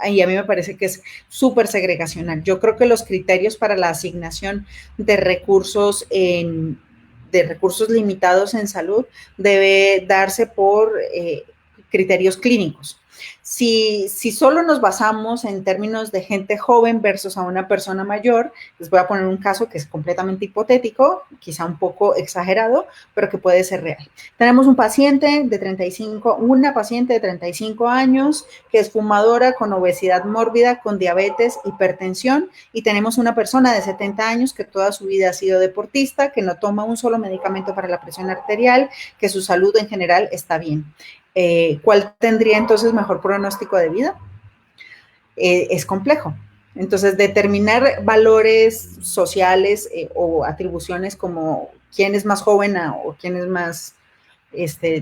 Y a mí me parece que es súper segregacional. Yo creo que los criterios para la asignación de recursos limitados en salud debe darse por criterios clínicos. Si solo nos basamos en términos de gente joven versus a una persona mayor, les voy a poner un caso que es completamente hipotético, quizá un poco exagerado, pero que puede ser real. Tenemos una paciente de 35 años que es fumadora, con obesidad mórbida, con diabetes, hipertensión, y tenemos una persona de 70 años que toda su vida ha sido deportista, que no toma un solo medicamento para la presión arterial, que su salud en general está bien. ¿Cuál tendría entonces mejor pronóstico de vida? Es complejo. Entonces, determinar valores sociales o atribuciones como quién es más joven o quién es más,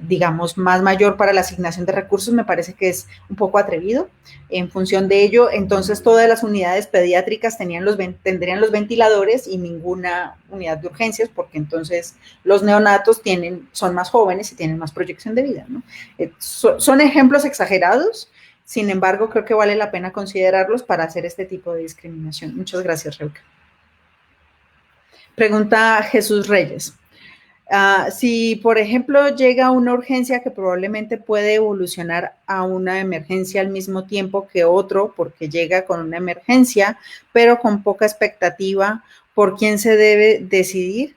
digamos, más mayor para la asignación de recursos me parece que es un poco atrevido. En función de ello, entonces todas las unidades pediátricas tendrían los ventiladores y ninguna unidad de urgencias, porque entonces los neonatos son más jóvenes y tienen más proyección de vida, ¿no? Son ejemplos exagerados. Sin embargo, creo que vale la pena considerarlos para hacer este tipo de discriminación. Muchas gracias, Rebeca. Pregunta Jesús Reyes. Si, por ejemplo, llega una urgencia que probablemente puede evolucionar a una emergencia al mismo tiempo que otro, porque llega con una emergencia, pero con poca expectativa, ¿por quién se debe decidir?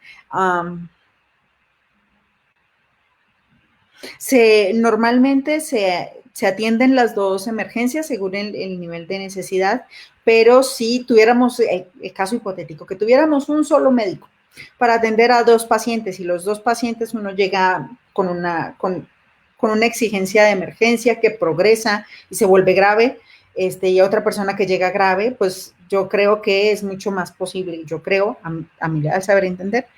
Normalmente se atienden las dos emergencias según el nivel de necesidad, pero si tuviéramos el caso hipotético, que tuviéramos un solo médico para atender a 2 pacientes y los 2 pacientes uno llega con una exigencia de emergencia que progresa y se vuelve grave, y a otra persona que llega grave, pues yo creo que es mucho más posible, yo creo, a mi saber entender,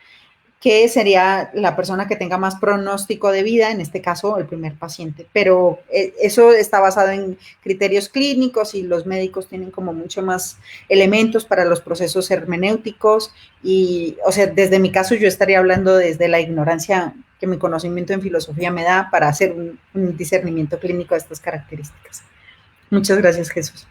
que sería la persona que tenga más pronóstico de vida, en este caso el primer paciente. Pero eso está basado en criterios clínicos y los médicos tienen como mucho más elementos para los procesos hermenéuticos y, o sea, desde mi caso yo estaría hablando desde la ignorancia que mi conocimiento en filosofía me da para hacer un discernimiento clínico de estas características. Muchas gracias, Jesús.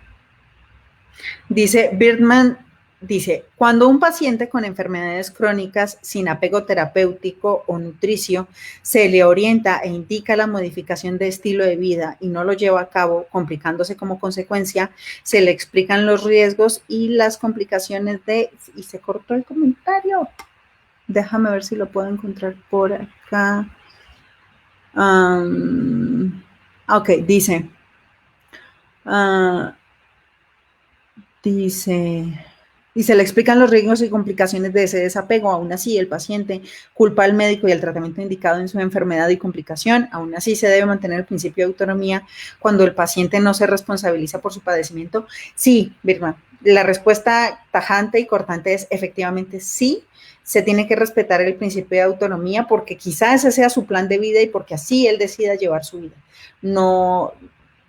Dice Birdman, dice, cuando un paciente con enfermedades crónicas sin apego terapéutico o nutricio se le orienta e indica la modificación de estilo de vida y no lo lleva a cabo, complicándose como consecuencia, se le explican los riesgos y las complicaciones de... Y se cortó el comentario. Déjame ver si lo puedo encontrar por acá. Ok, dice... y se le explican los riesgos y complicaciones de ese desapego. Aún así, el paciente culpa al médico y al tratamiento indicado en su enfermedad y complicación. Aún así, se debe mantener el principio de autonomía cuando el paciente no se responsabiliza por su padecimiento. Sí, Birma, la respuesta tajante y cortante es efectivamente sí. Se tiene que respetar el principio de autonomía porque quizá ese sea su plan de vida y porque así él decida llevar su vida. No...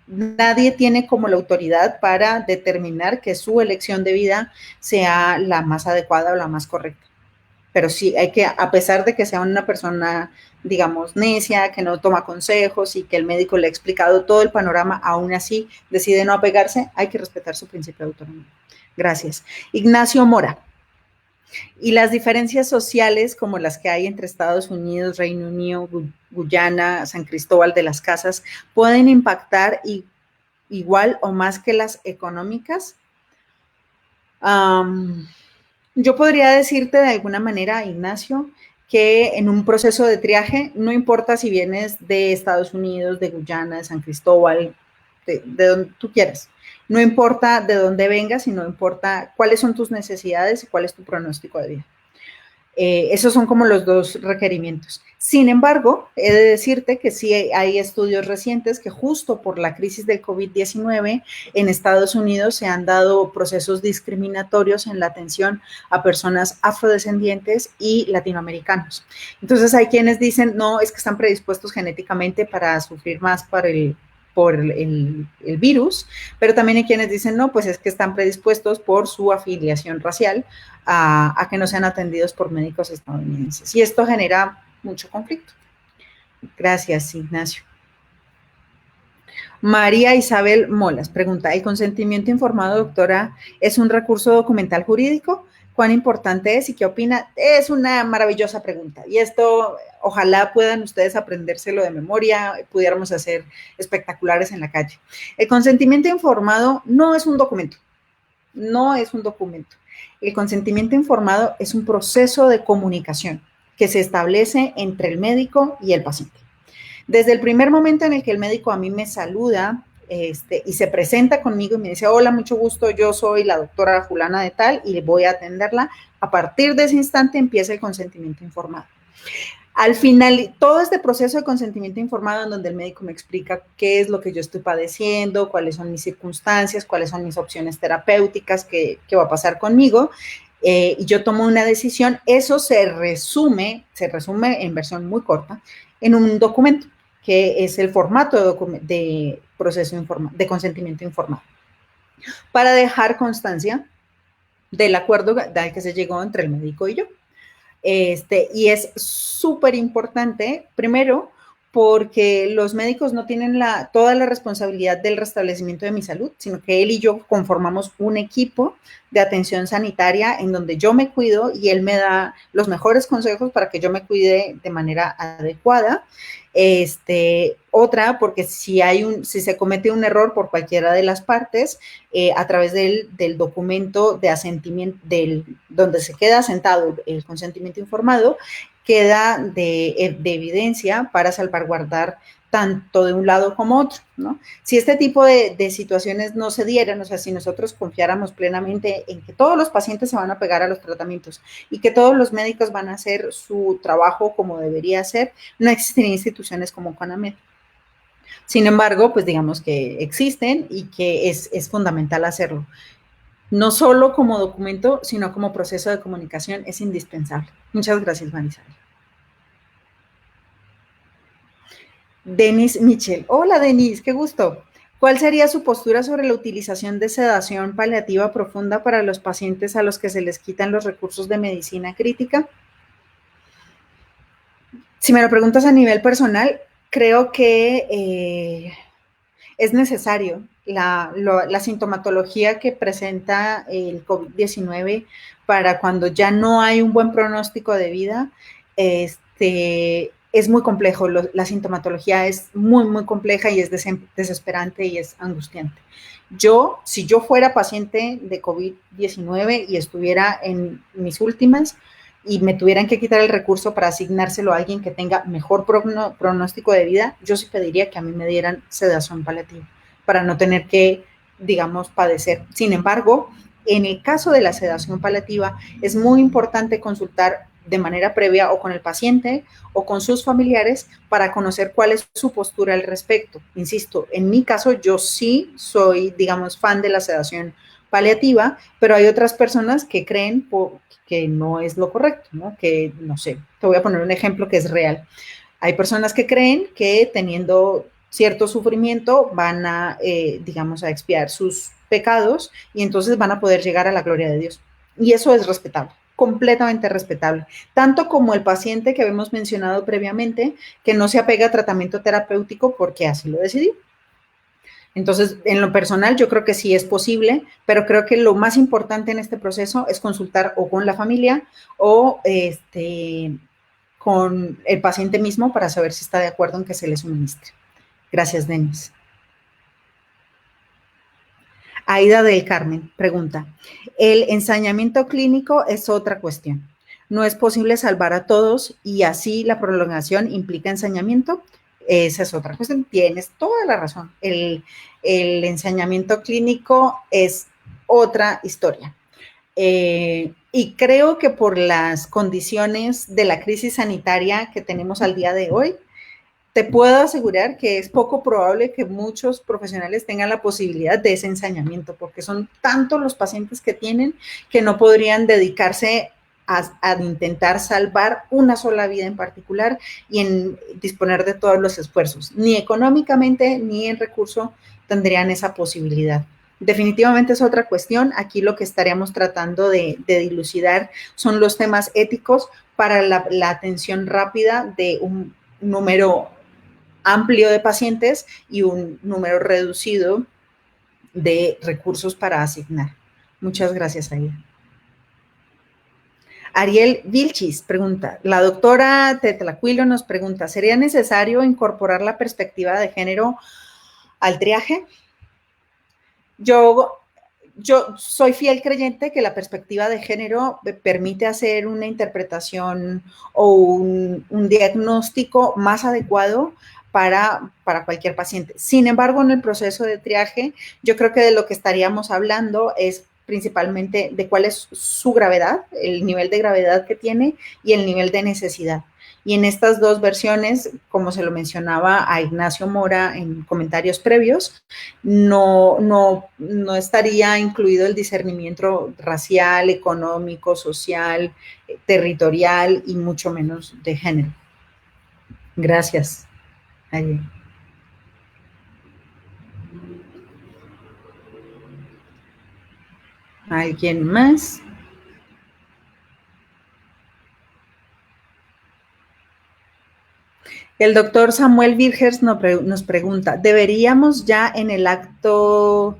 Nadie tiene como la autoridad para determinar que su elección de vida sea la más adecuada o la más correcta. Pero sí hay que, a pesar de que sea una persona, digamos, necia, que no toma consejos y que el médico le ha explicado todo el panorama, aún así decide no apegarse, hay que respetar su principio de autonomía. Gracias. Ignacio Mora. Y las diferencias sociales como las que hay entre Estados Unidos, Reino Unido, Guyana, San Cristóbal de las Casas, pueden impactar igual o más que las económicas. Yo podría decirte de alguna manera, Ignacio, que en un proceso de triaje, no importa si vienes de Estados Unidos, de Guyana, de San Cristóbal, de donde tú quieras, no importa de dónde vengas, sino importa cuáles son tus necesidades y cuál es tu pronóstico de vida. Esos son como los dos requerimientos. Sin embargo, he de decirte que sí hay estudios recientes que justo por la crisis del COVID-19 en Estados Unidos se han dado procesos discriminatorios en la atención a personas afrodescendientes y latinoamericanos. Entonces hay quienes dicen, no, es que están predispuestos genéticamente para sufrir más por el virus, pero también hay quienes dicen, no, pues es que están predispuestos por su afiliación racial a que no sean atendidos por médicos estadounidenses. Y esto genera mucho conflicto. Gracias, Ignacio. María Isabel Molas pregunta, ¿el consentimiento informado, doctora, es un recurso documental jurídico? ¿Cuán importante es y qué opina? Es una maravillosa pregunta y esto ojalá puedan ustedes aprendérselo de memoria, pudiéramos hacer espectaculares en la calle. El consentimiento informado no es un documento, no es un documento. El consentimiento informado es un proceso de comunicación que se establece entre el médico y el paciente. Desde el primer momento en el que el médico a mí me saluda y se presenta conmigo y me dice, hola, mucho gusto, yo soy la doctora fulana de tal y voy a atenderla, a partir de ese instante empieza el consentimiento informado. Al final, todo este proceso de consentimiento informado en donde el médico me explica qué es lo que yo estoy padeciendo, cuáles son mis circunstancias, cuáles son mis opciones terapéuticas, qué va a pasar conmigo, y yo tomo una decisión, eso se resume en versión muy corta en un documento, que es el formato de proceso de consentimiento informado, para dejar constancia del acuerdo al que se llegó entre el médico y yo. Y es súper importante, primero, porque los médicos no tienen toda la responsabilidad del restablecimiento de mi salud, sino que él y yo conformamos un equipo de atención sanitaria en donde yo me cuido y él me da los mejores consejos para que yo me cuide de manera adecuada. Otra, porque si se comete un error por cualquiera de las partes, a través del documento de asentimiento, donde se queda asentado el consentimiento informado, queda de evidencia para salvaguardar tanto de un lado como otro, ¿no? Si este tipo de situaciones no se dieran, o sea, si nosotros confiáramos plenamente en que todos los pacientes se van a pegar a los tratamientos y que todos los médicos van a hacer su trabajo como debería ser, no existirían instituciones como CONAMED. Sin embargo, pues digamos que existen y que es fundamental hacerlo. no solo como documento, sino como proceso de comunicación, es indispensable. Muchas gracias, Vanessa. Denis Michel. Hola, Denis, qué gusto. ¿Cuál sería su postura sobre la utilización de sedación paliativa profunda para los pacientes a los que se les quitan los recursos de medicina crítica? Si me lo preguntas a nivel personal, creo que es necesario. La sintomatología que presenta el COVID-19 para cuando ya no hay un buen pronóstico de vida, es muy complejo. La sintomatología es muy, muy compleja y es desesperante y es angustiante. Si yo fuera paciente de COVID-19 y estuviera en mis últimas, y me tuvieran que quitar el recurso para asignárselo a alguien que tenga mejor pronóstico de vida, yo sí pediría que a mí me dieran sedación paliativa para no tener que, digamos, padecer. Sin embargo, en el caso de la sedación paliativa, es muy importante consultar de manera previa o con el paciente o con sus familiares para conocer cuál es su postura al respecto. Insisto, en mi caso yo sí soy, digamos, fan de la sedación paliativa, pero hay otras personas que creen que no es lo correcto, ¿no? Que, no sé, te voy a poner un ejemplo que es real. Hay personas que creen que teniendo cierto sufrimiento van a, digamos, a expiar sus pecados y entonces van a poder llegar a la gloria de Dios. Y eso es respetable, completamente respetable. Tanto como el paciente que habíamos mencionado previamente, que no se apega a tratamiento terapéutico porque así lo decidió. Entonces, en lo personal, yo creo que sí es posible, pero creo que lo más importante en este proceso es consultar o con la familia o con el paciente mismo para saber si está de acuerdo en que se le suministre. Gracias, Denis. Aida del Carmen pregunta, el ensañamiento clínico es otra cuestión. ¿No es posible salvar a todos y así la prolongación implica ensañamiento? Esa es otra cuestión. Tienes toda la razón. El ensañamiento clínico es otra historia. Y creo que por las condiciones de la crisis sanitaria que tenemos al día de hoy, te puedo asegurar que es poco probable que muchos profesionales tengan la posibilidad de ese ensañamiento, porque son tantos los pacientes que tienen que no podrían dedicarse a intentar salvar una sola vida en particular y en disponer de todos los esfuerzos. Ni económicamente ni en recurso tendrían esa posibilidad. Definitivamente es otra cuestión. Aquí lo que estaríamos tratando de dilucidar son los temas éticos para la atención rápida de un número amplio de pacientes y un número reducido de recursos para asignar. Muchas gracias, Aida. Ariel Vilchis pregunta, la doctora Tetlacuilo nos pregunta, ¿sería necesario incorporar la perspectiva de género al triaje? Yo soy fiel creyente que la perspectiva de género permite hacer una interpretación o un diagnóstico más adecuado para cualquier paciente. Sin embargo, en el proceso de triaje, yo creo que de lo que estaríamos hablando es principalmente de cuál es su gravedad, el nivel de gravedad que tiene y el nivel de necesidad. Y en estas dos versiones, como se lo mencionaba a Ignacio Mora en comentarios previos, no estaría incluido el discernimiento racial, económico, social, territorial y mucho menos de género. Gracias. Adiós. ¿Alguien más? El doctor Samuel Virgers nos pregunta, ¿deberíamos ya en el acto,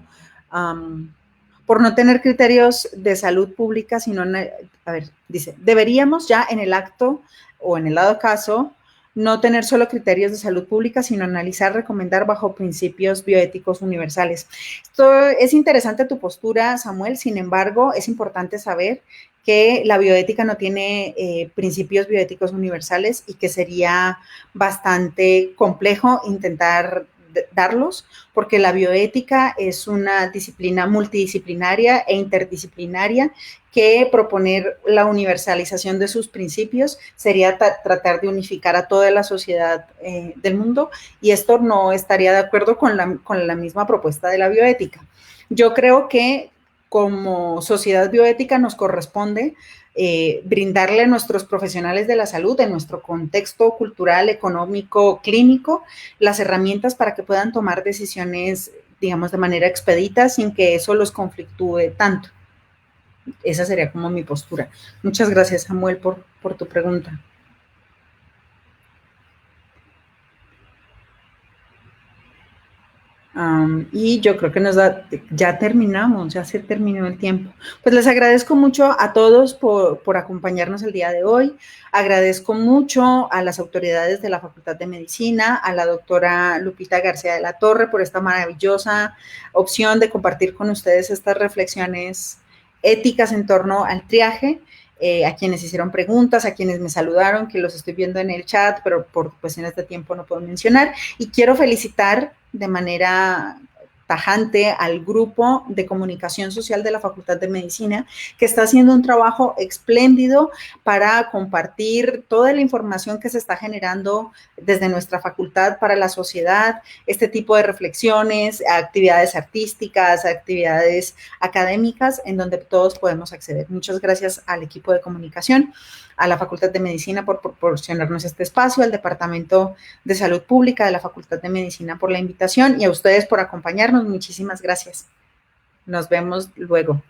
por no tener criterios de salud pública, sino, a ver, dice, ¿deberíamos ya en el acto o en el dado caso no tener solo criterios de salud pública, sino analizar, recomendar bajo principios bioéticos universales? Esto es interesante tu postura, Samuel, sin embargo, es importante saber que la bioética no tiene principios bioéticos universales y que sería bastante complejo intentar darlos, porque la bioética es una disciplina multidisciplinaria e interdisciplinaria que proponer la universalización de sus principios sería tratar de unificar a toda la sociedad del mundo y esto no estaría de acuerdo con la misma propuesta de la bioética. Yo creo que como sociedad bioética nos corresponde brindarle a nuestros profesionales de la salud, en nuestro contexto cultural, económico, clínico, las herramientas para que puedan tomar decisiones, digamos, de manera expedita, sin que eso los conflictúe tanto. Esa sería como mi postura. Muchas gracias, Samuel, por tu pregunta. Y yo creo que ya terminamos, ya se terminó el tiempo. Pues les agradezco mucho a todos por acompañarnos el día de hoy. Agradezco mucho a las autoridades de la Facultad de Medicina, a la doctora Lupita García de la Torre por esta maravillosa opción de compartir con ustedes estas reflexiones éticas en torno al triaje. A quienes hicieron preguntas, a quienes me saludaron, que los estoy viendo en el chat, pero por cuestiones de tiempo no puedo mencionar. Y quiero felicitar de manera tajante al grupo de comunicación social de la Facultad de Medicina, que está haciendo un trabajo espléndido para compartir toda la información que se está generando desde nuestra facultad para la sociedad, este tipo de reflexiones, actividades artísticas, actividades académicas, en donde todos podemos acceder. Muchas gracias al equipo de comunicación, a la Facultad de Medicina por proporcionarnos este espacio, al Departamento de Salud Pública de la Facultad de Medicina por la invitación y a ustedes por acompañarnos. Muchísimas gracias. Nos vemos luego.